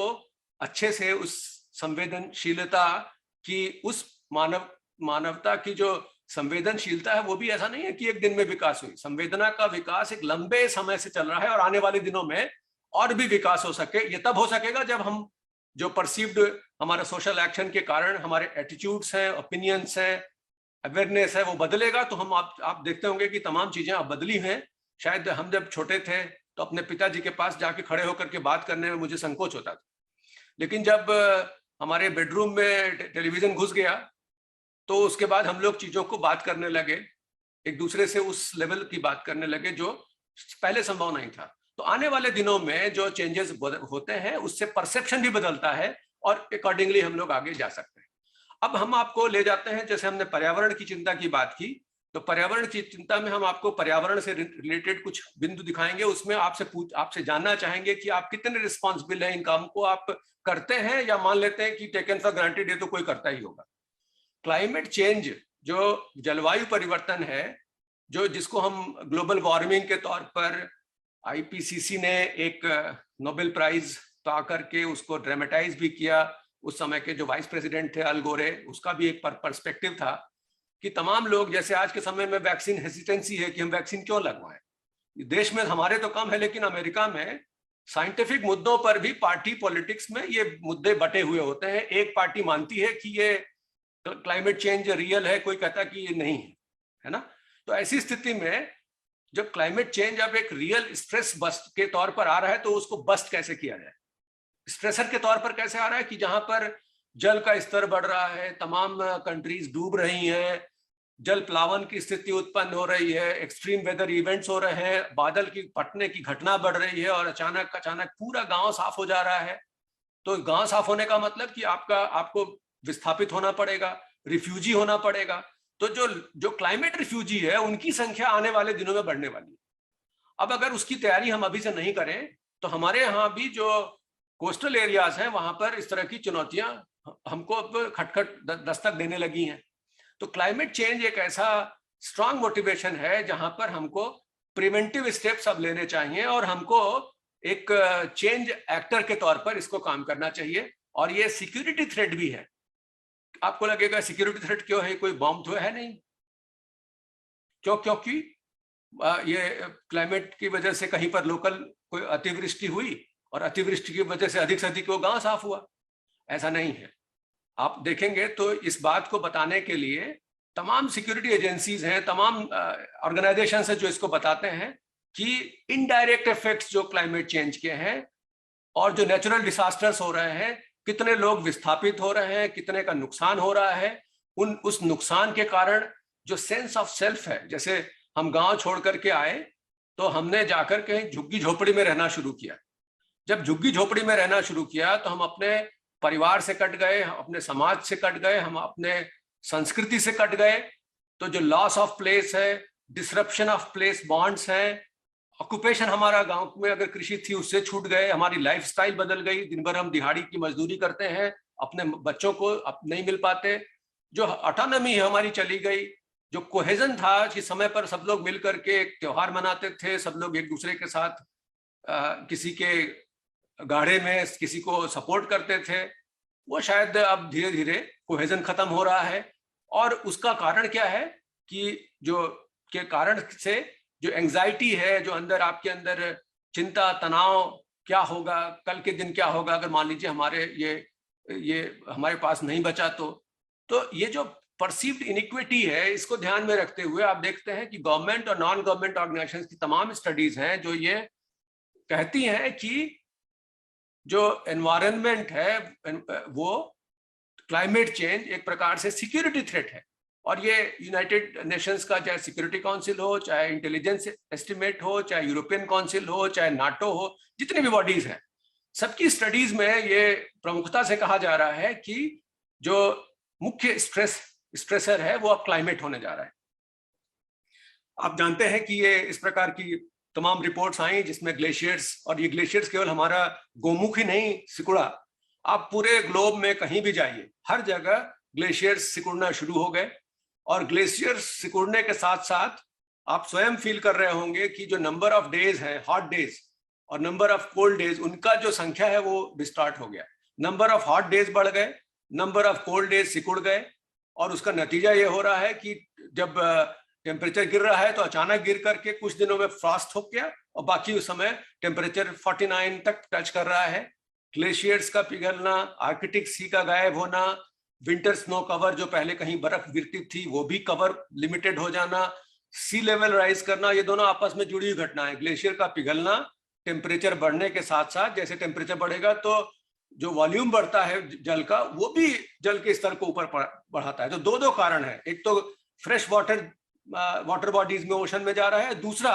अच्छे से, उस संवेदनशीलता की, उस मानवता की जो संवेदनशीलता है, वो भी ऐसा नहीं है कि एक दिन में विकास हुई। संवेदना का विकास एक लंबे समय से चल रहा है और आने वाले दिनों में और भी विकास हो सके। ये तब हो सकेगा जब हम जो परसीव्ड हमारे सोशल एक्शन के कारण हमारे एटीट्यूड्स हैं, ओपिनियंस हैं, अवेयरनेस है, वो बदलेगा। तो हम आप देखते होंगे कि तमाम चीजें अब बदली हैं। शायद हम जब छोटे थे तो अपने पिताजी के पास जाके खड़े होकर के बात करने में मुझे संकोच होता था, लेकिन जब हमारे बेडरूम में टेलीविजन घुस गया तो उसके बाद हम लोग चीजों को बात करने लगे, एक दूसरे से उस लेवल की बात करने लगे जो पहले संभव नहीं था। तो आने वाले दिनों में जो चेंजेस होते हैं उससे परसेप्शन भी बदलता है और अकॉर्डिंगली हम लोग आगे जा सकते हैं। अब हम आपको ले जाते हैं, जैसे हमने पर्यावरण की चिंता की बात की, तो पर्यावरण की चिंता में हम आपको पर्यावरण से रिलेटेड कुछ बिंदु दिखाएंगे। उसमें आपसे जानना चाहेंगे कि आप कितने रिस्पॉन्सिबल हैं, इन काम को आप करते हैं या मान लेते हैं कि टेकन फॉर ग्रांटेड, ये तो कोई करता ही होगा। क्लाइमेट चेंज, जो जलवायु परिवर्तन है, जो जिसको हम ग्लोबल वार्मिंग के तौर पर IPCC ने एक नोबेल प्राइज पा करके उसको ड्रामेटाइज भी किया। उस समय के जो वाइस प्रेसिडेंट थे अल गोरे, उसका भी एक पर्सपेक्टिव था कि तमाम लोग, जैसे आज के समय में वैक्सीन हेसिटेंसी है कि हम वैक्सीन क्यों लगवाएं। देश में हमारे तो कम है, लेकिन अमेरिका में साइंटिफिक मुद्दों पर भी पार्टी पॉलिटिक्स में ये मुद्दे बटे हुए होते हैं। एक पार्टी मानती है कि ये क्लाइमेट चेंज रियल है, कोई कहता कि ये नहीं है ना। तो ऐसी स्थिति में जब क्लाइमेट चेंज अब एक रियल स्ट्रेस बस्ट के तौर पर आ रहा है, तो उसको बस्ट कैसे किया जाए, स्ट्रेसर के तौर पर कैसे आ रहा है कि जहां पर जल का स्तर बढ़ रहा है, तमाम कंट्रीज डूब रही हैं, जल प्लावन की स्थिति उत्पन्न हो रही है, एक्सट्रीम वेदर इवेंट्स हो रहे हैं, बादल की फटने की घटना बढ़ रही है और अचानक पूरा गांव साफ हो जा रहा है। तो गांव साफ होने का मतलब कि आपको विस्थापित होना पड़ेगा, रिफ्यूजी होना पड़ेगा। तो जो क्लाइमेट रिफ्यूजी है उनकी संख्या आने वाले दिनों में बढ़ने वाली है। अब अगर उसकी तैयारी हम अभी से नहीं करें तो हमारे यहाँ भी जो कोस्टल एरियाज हैं वहां पर इस तरह की चुनौतियां हमको अब खटखट दस्तक देने लगी हैं। तो क्लाइमेट चेंज एक ऐसा स्ट्रांग मोटिवेशन है जहां पर हमको प्रिवेंटिव स्टेप्स अब लेने चाहिए और हमको एक चेंज एक्टर के तौर पर इसको काम करना चाहिए। और ये सिक्योरिटी थ्रेट भी है। आपको लगेगा सिक्योरिटी थ्रेट क्यों है, कोई बॉम्ब तो है नहीं। क्यों? क्योंकि ये क्लाइमेट की वजह से कहीं पर लोकल कोई अतिवृष्टि हुई और अतिवृष्टि की वजह से अधिक वो गांव साफ हुआ, ऐसा नहीं है। आप देखेंगे तो इस बात को बताने के लिए तमाम सिक्योरिटी एजेंसीज हैं, तमाम ऑर्गेनाइजेशन है जो इसको बताते हैं कि इनडायरेक्ट इफेक्ट्स जो क्लाइमेट चेंज के हैं और जो नेचुरल डिसास्टर्स हो रहे हैं, कितने लोग विस्थापित हो रहे हैं, कितने का नुकसान हो रहा है, उस नुकसान के कारण जो सेंस ऑफ सेल्फ है, जैसे हम गांव छोड़ करके आए तो हमने जाकर कहीं झुग्गी झोपड़ी में रहना शुरू किया। जब झुग्गी झोपड़ी में रहना शुरू किया तो हम अपने परिवार से कट गए, अपने समाज से कट गए, हम अपने संस्कृति से कट गए। तो जो लॉस ऑफ प्लेस है, डिसरप्शन ऑफ प्लेस बॉन्ड्स हैं, ऑक्यूपेशन हमारा गांव में अगर कृषि थी उससे छूट गए, हमारी लाइफस्टाइल बदल गई, दिन भर हम दिहाड़ी की मजदूरी करते हैं, अपने बच्चों को नहीं मिल पाते, जो ऑटोनॉमी है हमारी चली गई, जो कोहेजन था कि समय पर सब लोग मिलकर के एक त्योहार मनाते थे, सब लोग एक दूसरे के साथ किसी के गाढ़े में किसी को सपोर्ट करते थे, वो शायद अब धीरे धीरे कोहेजन खत्म हो रहा है। और उसका कारण क्या है कि जो के कारण से जो एंजाइटी है, जो अंदर आपके अंदर चिंता तनाव, क्या होगा कल के दिन, क्या होगा अगर मान लीजिए हमारे ये हमारे पास नहीं बचा तो ये जो परसीव्ड इनिक्विटी है, इसको ध्यान में रखते हुए आप देखते हैं कि गवर्नमेंट और नॉन गवर्नमेंट ऑर्गेनाइजेशंस की तमाम स्टडीज हैं जो ये कहती हैं कि जो एनवायरनमेंट है वो क्लाइमेट चेंज एक प्रकार से सिक्योरिटी थ्रेट है। और ये यूनाइटेड नेशंस का चाहे सिक्योरिटी काउंसिल हो, चाहे इंटेलिजेंस एस्टिमेट हो, चाहे यूरोपियन काउंसिल हो, चाहे नाटो हो, जितनी भी बॉडीज हैं, सबकी स्टडीज में ये प्रमुखता से कहा जा रहा है कि जो मुख्य स्ट्रेसर है वो अब क्लाइमेट होने जा रहा है। आप जानते हैं कि ये इस प्रकार की तमाम रिपोर्ट्स आई जिसमें ग्लेशियर्स, और ये ग्लेशियर्स केवल हमारा गोमुख ही नहीं सिकुड़ा, आप पूरे ग्लोब में कहीं भी जाइए, हर जगह ग्लेशियर्स सिकुड़ना शुरू हो गए। और ग्लेशियर्स सिकुड़ने के साथ साथ आप स्वयं फील कर रहे होंगे कि जो नंबर ऑफ डेज है, हॉट डेज और नंबर ऑफ कोल्ड डेज, उनका जो संख्या है वो डिस्टार्ट हो गया। नंबर ऑफ हॉट डेज बढ़ गए, नंबर ऑफ कोल्ड डेज सिकुड़ गए, और उसका नतीजा ये हो रहा है कि जब टेम्परेचर गिर रहा है तो अचानक गिर करके कुछ दिनों में फ्रॉस्ट हो गया और बाकी उस समय टेम्परेचर 49 तक टच कर रहा है। ग्लेशियर्स का पिघलना, आर्कटिक सी का गायब होना, विंटर स्नो कवर जो पहले कहीं बर्फ गिरती थी वो भी कवर लिमिटेड हो जाना, सी लेवल राइज करना, ये दोनों आपस में जुड़ी हुई घटना है। ग्लेशियर का पिघलना टेम्परेचर बढ़ने के साथ साथ, जैसे टेम्परेचर बढ़ेगा तो जो वॉल्यूम बढ़ता है जल का, वो भी जल के स्तर को ऊपर बढ़ाता है। तो दो कारण है, एक तो फ्रेश वाटर बॉडीज में ओशन में जा रहा है, दूसरा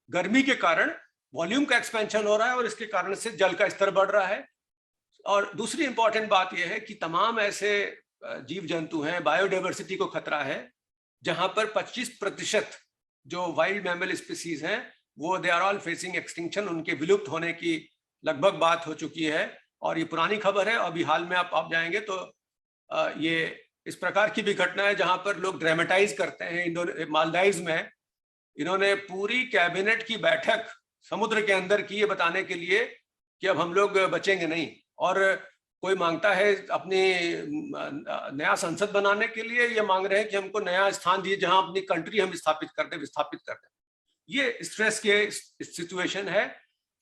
गर्मी के कारण वॉल्यूम का एक्सपेंशन हो रहा है और इसके कारण से जल का स्तर बढ़ रहा है। और दूसरी इंपॉर्टेंट बात यह है कि तमाम ऐसे जीव जंतु हैं, बायोडाइवर्सिटी को खतरा है, जहां पर 25% जो वाइल्ड मैमल स्पीसीज हैं वो they are all facing extinction, उनके विलुप्त होने की लगभग बात हो चुकी है। और ये पुरानी खबर है, अभी हाल में आप जाएंगे तो ये इस प्रकार की भी घटना है जहां पर लोग ड्रामेटाइज करते हैं। मालदीव्स में इन्होंने पूरी कैबिनेट की बैठक समुद्र के अंदर की, ये बताने के लिए कि अब हम लोग बचेंगे नहीं। और कोई मांगता है अपनी नया संसद बनाने के लिए, ये मांग रहे हैं कि हमको नया स्थान दिए जहां अपनी कंट्री हम विस्थापित कर दें। ये स्ट्रेस के सिचुएशन है।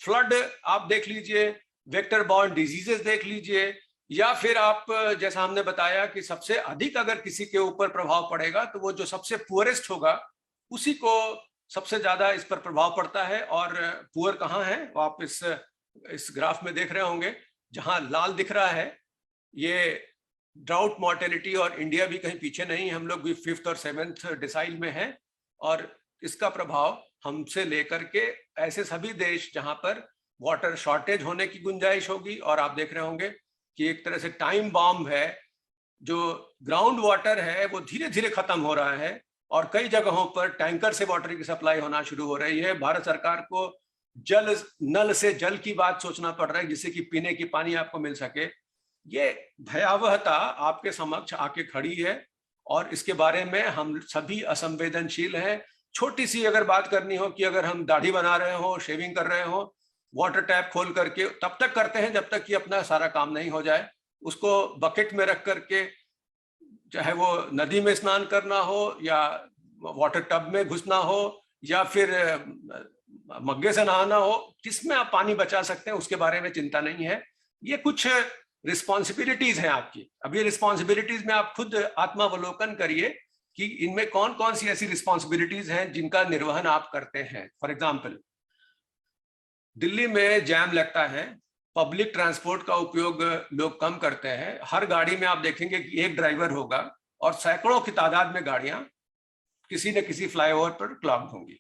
फ्लड आप देख लीजिए, वेक्टर बॉर्न डिजीजेस देख लीजिए, या फिर आप जैसा हमने बताया कि सबसे अधिक अगर किसी के ऊपर प्रभाव पड़ेगा तो वो जो सबसे पुअरेस्ट होगा उसी को सबसे ज्यादा इस पर प्रभाव पड़ता है। और पुअर कहाँ है वो आप इस ग्राफ में देख रहे होंगे, जहां लाल दिख रहा है ये ड्राउट मॉर्टेलिटी, और इंडिया भी कहीं पीछे नहीं, हम लोग भी 5th और 7th डिसाइल में हैं। और इसका प्रभाव हमसे लेकर के ऐसे सभी देश जहां पर वाटर शॉर्टेज होने की गुंजाइश होगी। और आप देख रहे होंगे कि एक तरह से टाइम बॉम्ब है, जो ग्राउंड वाटर है वो धीरे धीरे खत्म हो रहा है और कई जगहों पर टैंकर से वाटर की सप्लाई होना शुरू हो रही है। भारत सरकार को नल से जल की बात सोचना पड़ रहा है जिससे कि पीने की पानी आपको मिल सके। ये भयावहता आपके समक्ष आके खड़ी है और इसके बारे में हम सभी असंवेदनशील हैं। छोटी सी अगर बात करनी हो कि अगर हम दाढ़ी बना रहे हो, शेविंग कर रहे हो, वाटर टैप खोल करके तब तक करते हैं जब तक कि अपना सारा काम नहीं हो जाए। उसको बकेट में रख करके, चाहे वो नदी में स्नान करना हो या वाटर टब में घुसना हो या फिर मग्गे से नहाना हो, किसमें आप पानी बचा सकते हैं उसके बारे में चिंता नहीं है। ये कुछ रिस्पॉन्सिबिलिटीज हैं आपकी। अब ये रिस्पॉन्सिबिलिटीज में आप खुद आत्मावलोकन करिए कि इनमें कौन कौन सी ऐसी रिस्पॉन्सिबिलिटीज हैं जिनका निर्वहन आप करते हैं। फॉर एग्जाम्पल, दिल्ली में जैम लगता है, पब्लिक ट्रांसपोर्ट का उपयोग लोग कम करते हैं। हर गाड़ी में आप देखेंगे कि एक ड्राइवर होगा और सैकड़ों की तादाद में गाड़ियां किसी न किसी फ्लाईओवर पर क्लॉग्ड होंगी।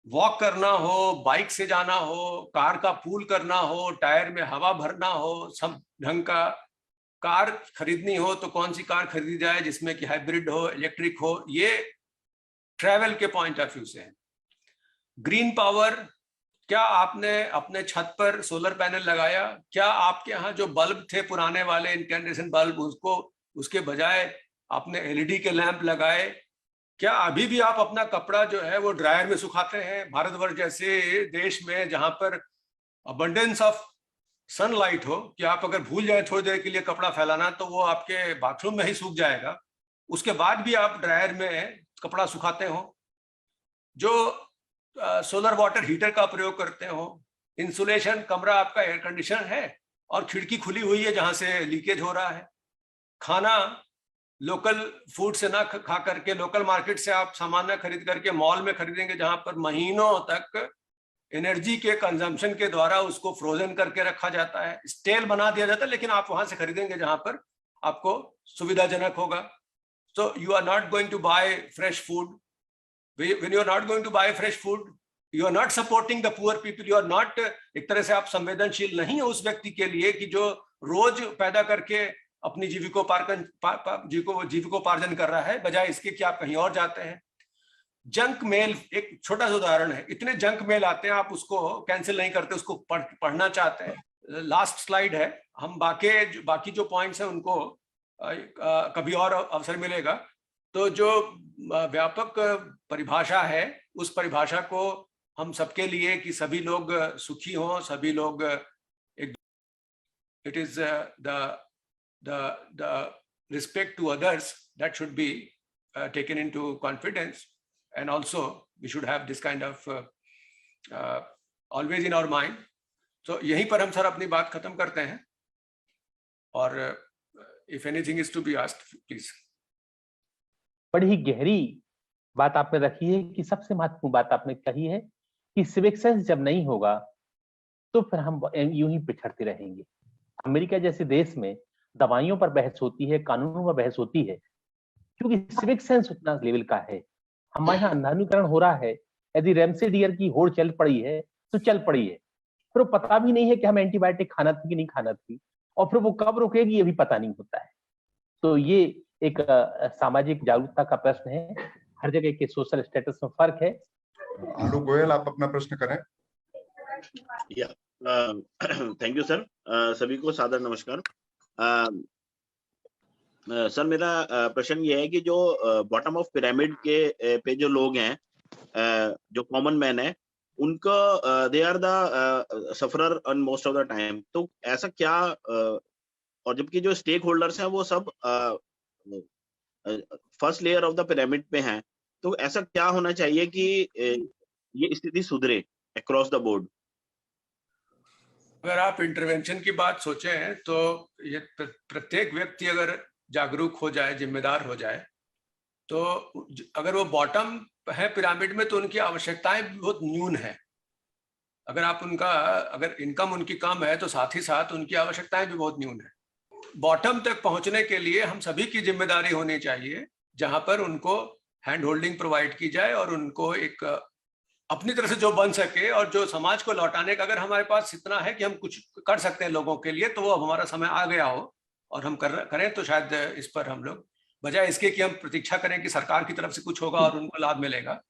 वॉक करना हो, बाइक से जाना हो, कार का पूल करना हो, टायर में हवा भरना हो, सब ढंग का कार खरीदनी हो तो कौन सी कार खरीदी जाए जिसमें कि हाइब्रिड हो, इलेक्ट्रिक हो, ये ट्रैवल के पॉइंट ऑफ व्यू से है। ग्रीन पावर, क्या आपने अपने छत पर सोलर पैनल लगाया? क्या आपके यहाँ जो बल्ब थे पुराने वाले इनकैंडेसेंट बल्ब, उसके बजाय आपने एलईडी के लैंप लगाए? क्या अभी भी आप अपना कपड़ा जो है वो ड्रायर में सुखाते हैं? भारतवर्ष जैसे देश में जहां पर अबंडेंस ऑफ सनलाइट हो कि आप अगर भूल जाए थोड़ी देर के लिए कपड़ा फैलाना तो वो आपके बाथरूम में ही सूख जाएगा, उसके बाद भी आप ड्रायर में कपड़ा सुखाते हो? जो सोलर वाटर हीटर का प्रयोग करते हो, इंसुलेशन, कमरा आपका एयर कंडीशन है और खिड़की खुली हुई है जहां से लीकेज हो रहा है। खाना लोकल फूड से ना खा करके लोकल मार्केट से आप सामान ना खरीद करके मॉल में खरीदेंगे जहां पर महीनों तक एनर्जी के कंजम्पशन के द्वारा उसको फ्रोजन करके रखा जाता है, स्टेल बना दिया जाता है, लेकिन आप वहां से खरीदेंगे जहां पर आपको सुविधाजनक होगा। So you are not going to buy fresh food. When you are not going to buy fresh food, you are not supporting the poor people. You are not, एक तरह से आप संवेदनशील नहीं है उस व्यक्ति के लिए कि जो रोज पैदा करके अपनी जीविकोपार्जन कर रहा है, बजाय इसके कि आप कहीं और जाते हैं। जंक मेल एक छोटा सा उदाहरण है। इतने जंक मेल आते हैं, आप उसको कैंसिल नहीं करते, उसको पढ़ना चाहते हैं। लास्ट स्लाइड है, हम बाकी जो पॉइंट्स हैं उनको कभी और अवसर मिलेगा। तो जो व्यापक परिभाषा है उस परिभाषा को हम सबके लिए कि सभी लोग सुखी हों, सभी लोग एक, it is the respect to others that should be taken into confidence, and also we should have this kind of always in our mind. तो यहीं पर हम सर अपनी बात खत्म करते हैं, और if anything is to be asked please. बड़ी ही गहरी बात आपने रखी है कि सबसे महत्वपूर्ण बात आपने कही है कि सिविक सेंस जब नहीं होगा तो फिर हम यूं ही पिछड़ते रहेंगे। अमेरिका जैसे देश में दवाइयों पर बहस होती है, कानूनों पर बहस होती है, क्योंकि सिविक सेंस उतना लेवल का है। हमारे यहाँ अंधानुकरण हो रहा है। यदि रेमडेसिविर की होड़ चल पड़ी है तो चल पड़ी है, फिर वो पता भी नहीं है कि हमें एंटीबायोटिक खाना थी कि नहीं खाना थी, और फिर वो कब रुकेगी ये भी पता नहीं होता है। तो ये एक सामाजिक जागरूकता का प्रश्न है। हर जगह के सोशल स्टेटस में फर्क है। आलोक गोयल, आप अपना प्रश्न करें। Thank you sir. सभी को सादर नमस्कार। सर, मेरा प्रश्न ये है कि जो बॉटम ऑफ पिरामिड के पे जो लोग हैं, जो कॉमन मैन है, उनको they are the sufferer on most of the time. तो ऐसा क्या, और जबकि जो स्टेक होल्डर्स हैं वो सब first layer of the pyramid पे हैं, तो ऐसा क्या होना चाहिए कि ये स्थिति सुधरे अक्रॉस द बोर्ड? अगर आप इंटरवेंशन की बात सोचें तो ये प्रत्येक व्यक्ति अगर जागरूक हो जाए, जिम्मेदार हो जाए, तो अगर वो बॉटम है पिरामिड में तो उनकी आवश्यकताएं बहुत न्यून है। अगर इनकम उनकी कम है तो साथ ही साथ उनकी आवश्यकताएं भी बहुत न्यून है। बॉटम तक पहुंचने के लिए हम सभी की जिम्मेदारी होनी चाहिए, जहां पर उनको हैंड होल्डिंग प्रोवाइड की जाए और उनको एक अपनी तरफ से जो बन सके, और जो समाज को लौटाने का अगर हमारे पास इतना है कि हम कुछ कर सकते हैं लोगों के लिए, तो वो अब हमारा समय आ गया हो और हम करें, तो शायद इस पर हम लोग, बजाय इसके कि हम प्रतीक्षा करें कि सरकार की तरफ से कुछ होगा और उनको लाभ मिलेगा,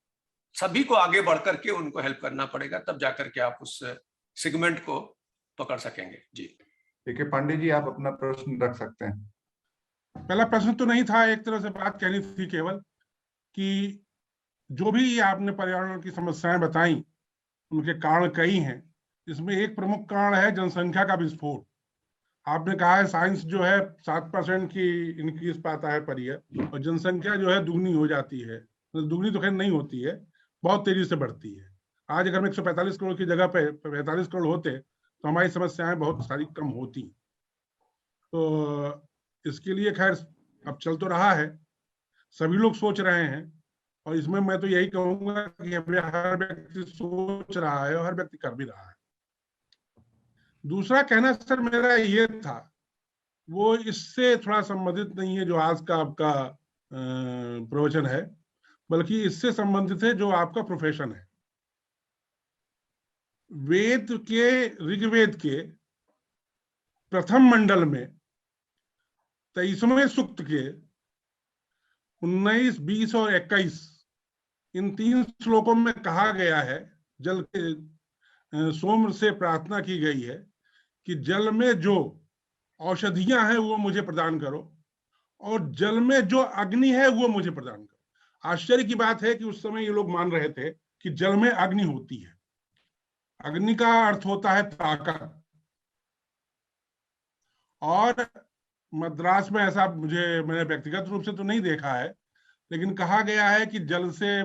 सभी को आगे बढ़ करके उनको हेल्प करना पड़ेगा, तब जाकर के आप उस सेगमेंट को पकड़ सकेंगे। जी ठीक है, पांडे जी आप अपना प्रश्न रख सकते हैं। पहला प्रश्न तो नहीं था, एक तरह से बात कहनी थी केवल कि जो भी आपने पर्यावरण की समस्याएं बताई उनके कारण कई हैं। इसमें एक प्रमुख कारण है जनसंख्या का विस्फोट। आपने कहा है साइंस जो है 7% की इंक्रीज पाता है पर ईयर, और जनसंख्या जो है दुगनी हो जाती है। दुगनी तो खैर नहीं होती है, बहुत तेजी से बढ़ती है। आज अगर हम 145 करोड़ की जगह पे 45 करोड़ होते तो हमारी समस्याएं बहुत सारी कम होती। तो इसके लिए खैर अब चल तो रहा है, सभी लोग सोच रहे हैं, और इसमें मैं तो यही कहूंगा कि हर व्यक्ति सोच रहा है और हर व्यक्ति कर भी रहा है। दूसरा कहना सर मेरा ये था, वो इससे थोड़ा संबंधित नहीं है जो आज का आपका प्रवचन है, बल्कि इससे संबंधित है जो आपका प्रोफेशन है। वेद के, ऋग्वेद के प्रथम मंडल में 23वें सूक्त के 19, 20 और 21 इन 3 श्लोकों में कहा गया है, जल के सोम से प्रार्थना की गई है कि जल में जो औषधियां हैं वो मुझे प्रदान करो, और जल में जो अग्नि है वो मुझे प्रदान करो। आश्चर्य की बात है कि उस समय ये लोग मान रहे थे कि जल में अग्नि होती है। अग्नि का अर्थ होता है ताकत, और मद्रास में ऐसा मैंने व्यक्तिगत रूप से तो नहीं देखा है, लेकिन कहा गया है कि जल से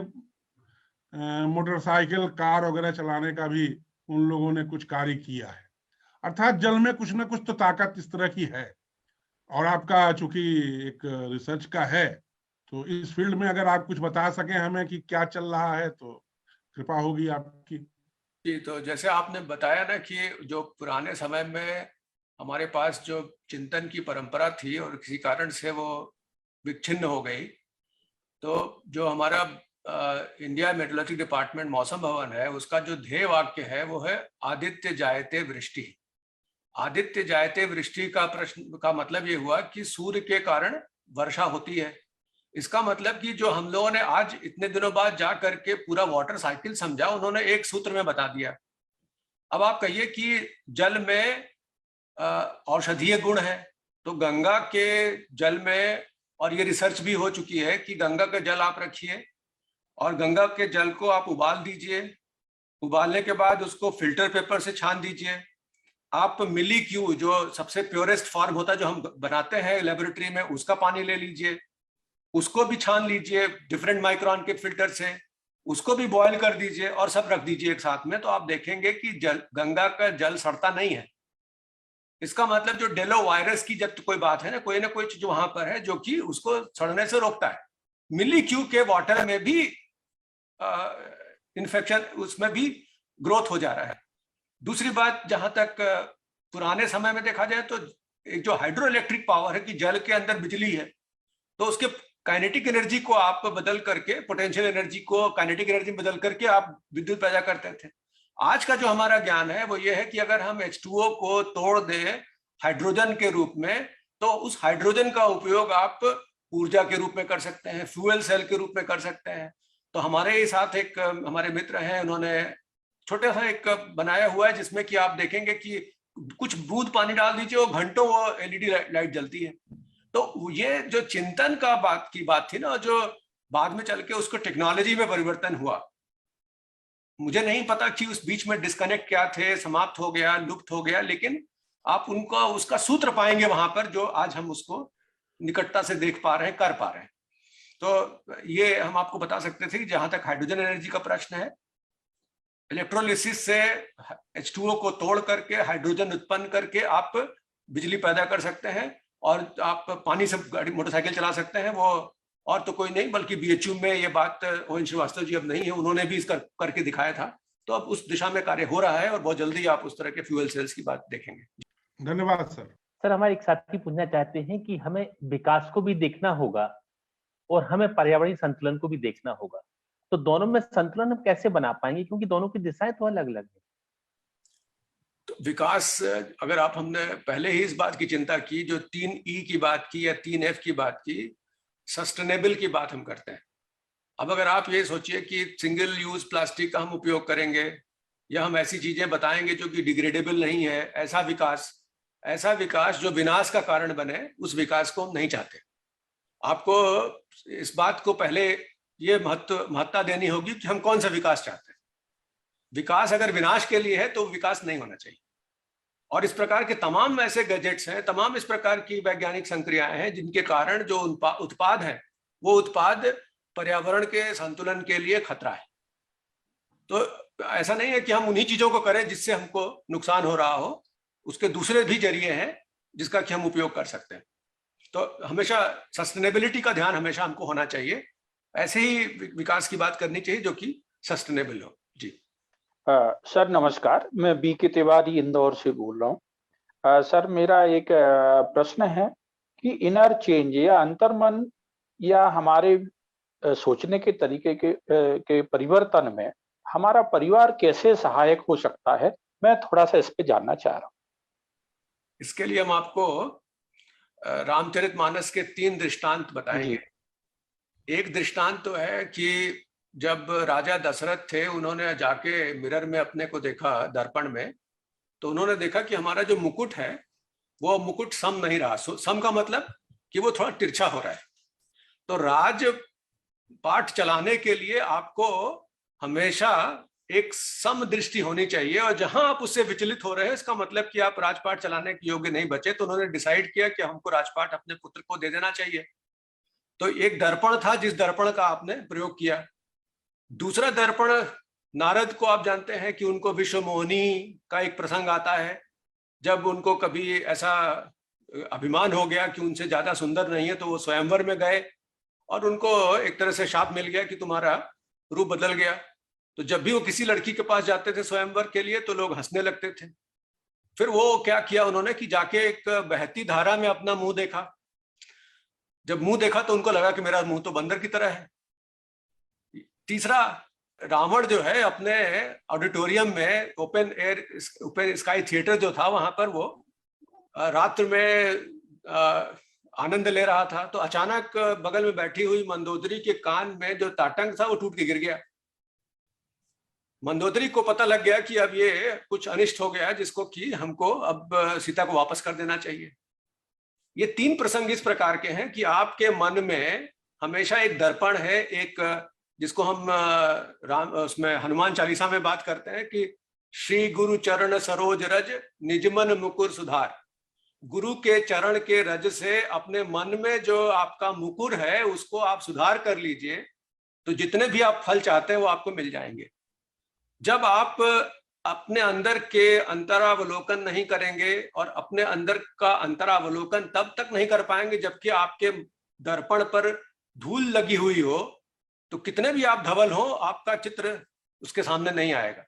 मोटरसाइकिल, कार वगैरह चलाने का भी उन लोगों ने कुछ कार्य किया है। अर्थात जल में कुछ ना कुछ तो ताकत इस तरह की है। और आपका चूंकि एक रिसर्च का है, तो इस फील्ड में अगर आप कुछ बता सकें हमें कि क्या चल रहा है तो कृपा होगी आपकी। जी, तो जैसे आपने बताया ना कि जो पुराने समय में हमारे पास जो चिंतन की परंपरा थी और किसी कारण से वो विच्छिन्न हो गई, तो जो हमारा इंडिया मेट्रोलॉजी डिपार्टमेंट मौसम भवन है, उसका जो ध्येय वाक्य है वो है आदित्य जायते वृष्टि। आदित्य जायते वृष्टि का प्रश्न का मतलब ये हुआ कि सूर्य के कारण वर्षा होती है। इसका मतलब कि जो हम लोगों ने आज इतने दिनों बाद जा करके पूरा वाटर साइकिल समझा, उन्होंने एक सूत्र में बता दिया। अब आप कहिए कि जल में औषधीय गुण है, तो गंगा के जल में, और ये रिसर्च भी हो चुकी है कि गंगा का जल आप रखिए और गंगा के जल को आप उबाल दीजिए, उबालने के बाद उसको फिल्टर पेपर से छान दीजिए। आप मिली क्यू, जो सबसे प्योरेस्ट फॉर्म होता है जो हम बनाते हैं लेबोरेटरी में, उसका पानी ले लीजिए, उसको भी छान लीजिए डिफरेंट माइक्रोन के फिल्टर से, उसको भी बॉयल कर दीजिए और सब रख दीजिए एक साथ में, तो आप देखेंगे कि गंगा का जल सड़ता नहीं है। इसका मतलब जो डेलो वायरस की जब कोई बात है ना कोई चीज वहां पर है जो कि उसको सड़ने से रोकता है। मिली क्यू के वाटर में भी इन्फेक्शन, उसमें भी ग्रोथ हो जा रहा है। दूसरी बात, जहां तक पुराने समय में देखा जाए तो एक जो हाइड्रो इलेक्ट्रिक पावर है कि जल के अंदर बिजली है, तो उसके काइनेटिक एनर्जी को आप बदल करके, पोटेंशियल एनर्जी को काइनेटिक एनर्जी में बदल करके आप विद्युत पैदा करते थे। आज का जो हमारा ज्ञान है वो ये है कि अगर हम H2O को तोड़ दें हाइड्रोजन के रूप में, तो उस हाइड्रोजन का उपयोग आप ऊर्जा के रूप में कर सकते हैं, फ्यूल सेल के रूप में कर सकते हैं। तो हमारे साथ एक हमारे मित्र हैं, उन्होंने छोटा सा एक बनाया हुआ है जिसमें कि आप देखेंगे कि कुछ बूंद पानी डाल दीजिए और घंटों वो LED लाइट जलती है। तो ये जो चिंतन का बात थी ना, जो बाद में चल के उसको टेक्नोलॉजी में परिवर्तन हुआ, मुझे नहीं पता कि उस बीच में डिस्कनेक्ट क्या थे, समाप्त हो गया, लुप्त हो गया, लेकिन आप उनका उसका सूत्र पाएंगे वहां पर जो आज हम उसको निकटता से देख पा रहे हैं, कर पा रहे हैं। तो ये हम आपको बता सकते थे कि जहां तक हाइड्रोजन एनर्जी का प्रश्न है, इलेक्ट्रोलिसिस से H2O को तोड़ करके हाइड्रोजन उत्पन्न करके आप बिजली पैदा कर सकते हैं और आप पानी से गाड़ी मोटरसाइकिल चला सकते हैं। वो और तो कोई नहीं, बल्कि BHU में ये बात ON श्रीवास्तव जी अब नहीं है, उन्होंने भी इसका करके दिखाया था। तो अब उस दिशा में कार्य हो रहा है और बहुत जल्दी आप उस तरह के फ्यूल सेल्स की बात देखेंगे। धन्यवाद सर। सर, हमारे एक साथी पूछना चाहते हैं कि हमें विकास को भी देखना होगा और हमें पर्यावरणीय संतुलन को भी देखना होगा, तो दोनों में संतुलन हम कैसे बना पाएंगे, क्योंकि दोनों की दिशाएं तो अलग अलग है। तो विकास, अगर आप, हमने पहले ही इस बात की चिंता की, जो 3E की बात की या 3F की बात की, सस्टेनेबल की बात हम करते हैं। अब अगर आप ये सोचिए कि सिंगल यूज प्लास्टिक का हम उपयोग करेंगे या हम ऐसी चीजें बताएंगे जो कि डिग्रेडेबल नहीं है, ऐसा विकास, ऐसा विकास जो विनाश का कारण बने, उस विकास को हम नहीं चाहते। आपको इस बात को पहले ये महत्ता देनी होगी कि हम कौन सा विकास चाहते हैं। विकास अगर विनाश के लिए है तो विकास नहीं होना चाहिए। और इस प्रकार के तमाम ऐसे गैजेट्स हैं, तमाम इस प्रकार की वैज्ञानिक संक्रियाएं हैं जिनके कारण जो उत्पाद है वो उत्पाद पर्यावरण के संतुलन के लिए खतरा है। तो ऐसा नहीं है कि हम उन्हीं चीजों को करें जिससे हमको नुकसान हो रहा हो, उसके दूसरे भी जरिए हैं जिसका कि हम उपयोग कर सकते हैं। तो हमेशा सस्टेनेबिलिटी का ध्यान हमेशा हमको होना चाहिए। ऐसे ही विकास की बात करनी चाहिए जो कि सस्टेनेबल हो। जी सर नमस्कार, मैं बीके तिवारी इंदौर से बोल रहा हूँ। सर मेरा एक प्रश्न है कि इनर चेंज या अंतर्मन या हमारे सोचने के तरीके के परिवर्तन में हमारा परिवार कैसे सहायक हो सकता है, मैं थोड़ा सा इस पे जानना चाह रहा हूँ। इसके लिए हम आपको रामचरितमानस के 3 दृष्टांत बताएंगे। एक दृष्टांत तो है कि जब राजा दशरथ थे, उन्होंने जाके मिरर में अपने को देखा, दर्पण में, तो उन्होंने देखा कि हमारा जो मुकुट है वो मुकुट सम नहीं रहा। सम का मतलब कि वो थोड़ा तिरछा हो रहा है। तो राज पाठ चलाने के लिए आपको हमेशा एक सम दृष्टि होनी चाहिए, और जहां आप उससे विचलित हो रहे हैं इसका मतलब कि आप राजपाट चलाने के योग्य नहीं बचे। तो उन्होंने डिसाइड किया कि हमको राजपाट अपने पुत्र को दे देना चाहिए। तो एक दर्पण था जिस दर्पण का आपने प्रयोग किया। दूसरा दर्पण, नारद को आप जानते हैं कि उनको विश्वमोहिनी का एक प्रसंग आता है, जब उनको कभी ऐसा अभिमान हो गया कि उनसे ज्यादा सुंदर नहीं है, तो वो स्वयंवर में गए और उनको एक तरह से शाप मिल गया कि तुम्हारा रूप बदल गया। तो जब भी वो किसी लड़की के पास जाते थे स्वयंवर के लिए तो लोग हंसने लगते थे। फिर वो क्या किया उन्होंने कि जाके एक बहती धारा में अपना मुंह देखा। जब मुंह देखा तो उनको लगा कि मेरा मुंह तो बंदर की तरह है। तीसरा, रावण जो है अपने ऑडिटोरियम में ओपन स्काई थिएटर जो था वहां पर वो रात्र में आनंद ले रहा था। तो अचानक बगल में बैठी हुई मंदोदरी के कान में जो ताटंग था वो टूट के गिर गया। मंदोदरी को पता लग गया कि अब ये कुछ अनिष्ट हो गया जिसको कि हमको अब सीता को वापस कर देना चाहिए। ये 3 प्रसंग इस प्रकार के हैं कि आपके मन में हमेशा एक दर्पण है, एक जिसको हम उसमें हनुमान चालीसा में बात करते हैं कि श्री गुरु चरण सरोज रज निजमन मुकुर सुधार। गुरु के चरण के रज से अपने मन में जो आपका मुकुर है उसको आप सुधार कर लीजिए, तो जितने भी आप फल चाहते हैं वो आपको मिल जाएंगे। जब आप अपने अंदर के अंतरावलोकन नहीं करेंगे, और अपने अंदर का अंतरावलोकन तब तक नहीं कर पाएंगे जबकि आपके दर्पण पर धूल लगी हुई हो, तो कितने भी आप धवल हो आपका चित्र उसके सामने नहीं आएगा।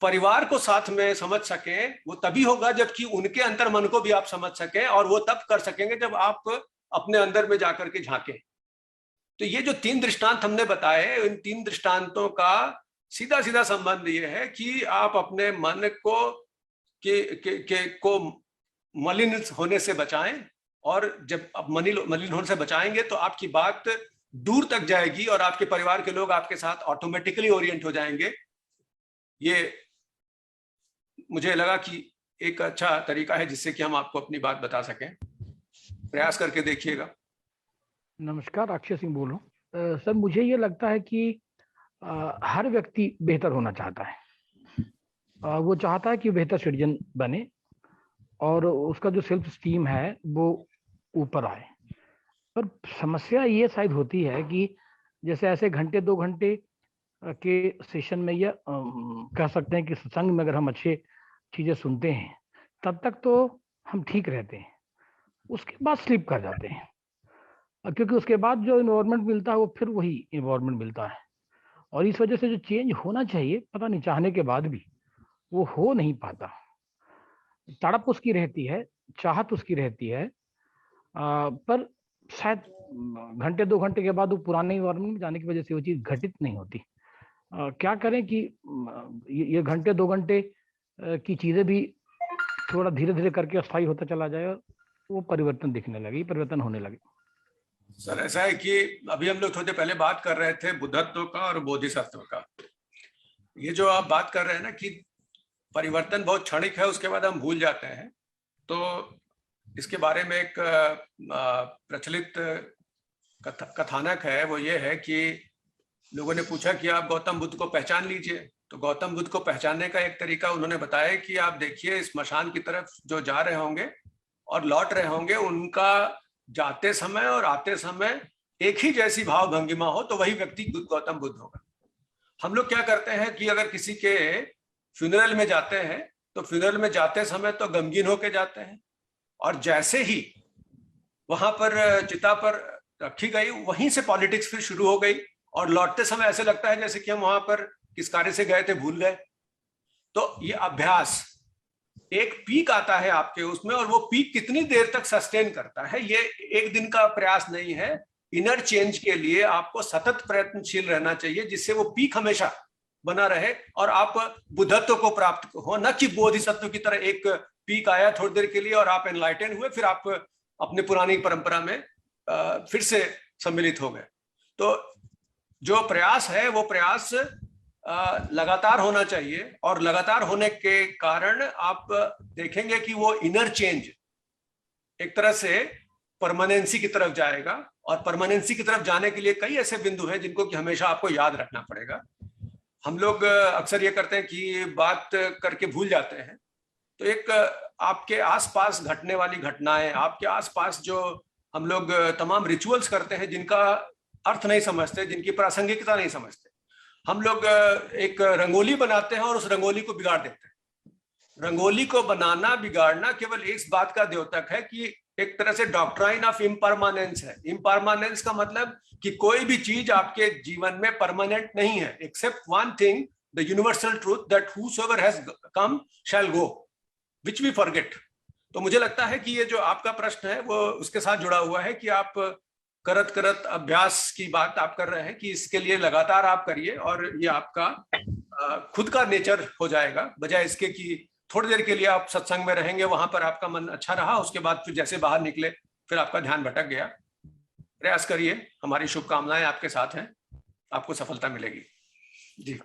परिवार को साथ में समझ सकें वो तभी होगा जबकि उनके अंतर मन को भी आप समझ सकें, और वो तब कर सकेंगे जब आप अपने अंदर में जाकर के झांकें। तो ये जो 3 दृष्टांत हमने बताए, इन 3 दृष्टांतों का सीधा सीधा संबंध ये है कि आप अपने मन को मलिन होने से बचाएं, और जब आप मलिन होने से बचाएंगे तो आपकी बात दूर तक जाएगी और आपके परिवार के लोग आपके साथ ऑटोमेटिकली ओरिएंट हो जाएंगे। ये मुझे लगा कि एक अच्छा तरीका है जिससे कि हम आपको अपनी बात बता सकें। प्रयास करके देखिएगा। नमस्कार, अक्षय सिंह बोल रहा हूँ। सर मुझे ये लगता है कि हर व्यक्ति बेहतर होना चाहता है। वो चाहता है कि बेहतर सिटीजन बने और उसका जो सेल्फ स्टीम है वो ऊपर आए। पर समस्या ये शायद होती है कि जैसे ऐसे घंटे 2 घंटे के सेशन में, या कह सकते हैं कि सत्संग में अगर हम अच्छे चीजें सुनते हैं तब तक तो हम ठीक रहते हैं, उसके बाद स्लिप कर जाते हैं, क्योंकि उसके बाद जो इन्वायरमेंट मिलता है वो फिर वही इन्वायरमेंट मिलता है। और इस वजह से जो चेंज होना चाहिए, पता नहीं चाहने के बाद भी वो हो नहीं पाता। तड़प उसकी रहती है, चाहत उसकी रहती है, पर शायद घंटे 2 घंटे के बाद वो पुराने इन्वायरमेंट में जाने की वजह से वो चीज घटित नहीं होती। क्या करें कि ये घंटे 2 घंटे की चीजें भी थोड़ा धीरे धीरे करके अस्थायी होता चला जाए और वो परिवर्तन दिखने लगे, परिवर्तन होने लगे। सर ऐसा है कि अभी हम लोग थोड़ी देर पहले बात कर रहे थे बुद्धत्व का और बोधिसत्व का। ये जो आप बात कर रहे हैं ना कि परिवर्तन बहुत क्षणिक है, उसके बाद हम भूल जाते हैं, तो इसके बारे में एक प्रचलित कथानक है, वो ये है कि लोगों ने पूछा कि आप गौतम बुद्ध को पहचान लीजिए। तो गौतम बुद्ध को पहचानने का एक तरीका उन्होंने बताया कि आप देखिए स्मशान की तरफ जो जा रहे होंगे और लौट रहे होंगे, उनका जाते समय और आते समय एक ही जैसी भाव भंगिमा हो तो वही व्यक्ति गौतम बुद्ध होगा। हम लोग क्या करते हैं कि अगर किसी के फ्यूनरल में जाते हैं तो फ्यूनरल में जाते समय तो गमगीन होके जाते हैं, और जैसे ही वहां पर चिता पर रखी गई वहीं से पॉलिटिक्स फिर शुरू हो गई, और लौटते समय ऐसे लगता है जैसे कि हम वहां पर किस कार्य से गए थे भूल गए। तो ये अभ्यास, एक पीक आता है आपके उसमें, और वो पीक कितनी देर तक सस्टेन करता है, ये एक दिन का प्रयास नहीं है। इनर चेंज के लिए आपको सतत प्रयत्नशील रहना चाहिए, जिससे वो पीक हमेशा बना रहे और आप बुद्धत्व को प्राप्त हो, न कि बोधिसत्व की तरह एक पीक आया थोड़ी देर के लिए और आप एनलाइटन हुए, फिर आप अपने पुरानी परंपरा में फिर से सम्मिलित हो गए। तो जो प्रयास है वो प्रयास लगातार होना चाहिए, और लगातार होने के कारण आप देखेंगे कि वो इनर चेंज एक तरह से परमानेंसी की तरफ जाएगा, और परमानेंसी की तरफ जाने के लिए कई ऐसे बिंदु हैं जिनको कि हमेशा आपको याद रखना पड़ेगा। हम लोग अक्सर ये करते हैं कि बात करके भूल जाते हैं। तो एक आपके आसपास घटने वाली घटनाएं, आपके आसपास जो हम लोग तमाम रिचुअल्स करते हैं जिनका अर्थ नहीं समझते, जिनकी प्रासंगिकता नहीं समझते, हम लोग एक रंगोली बनाते हैं और उस रंगोली को बिगाड़ देते हैं। रंगोली को बनाना बिगाड़ना केवल इस बात का द्योतक है कि एक तरह से डॉक्ट्राइन ऑफ इम्परमानेंस है। इम्परमानेंस का मतलब कि कोई भी चीज आपके जीवन में परमानेंट नहीं है, except one thing, the universal truth that whosoever has come shall go, which we forget. तो मुझे लगता है कि ये जो आपका प्रश्न है वो उसके साथ जुड़ा हुआ है कि आप करत करत अभ्यास की बात आप कर रहे हैं कि इसके लिए लगातार आप करिए, और ये आपका खुद का नेचर हो जाएगा, बजाय इसके कि थोड़ी देर के लिए आप सत्संग में रहेंगे, वहां पर आपका मन अच्छा रहा, उसके बाद फिर जैसे बाहर निकले फिर आपका ध्यान भटक गया। प्रयास करिए, हमारी शुभकामनाएं आपके साथ हैं, आपको सफलता मिलेगी। जी।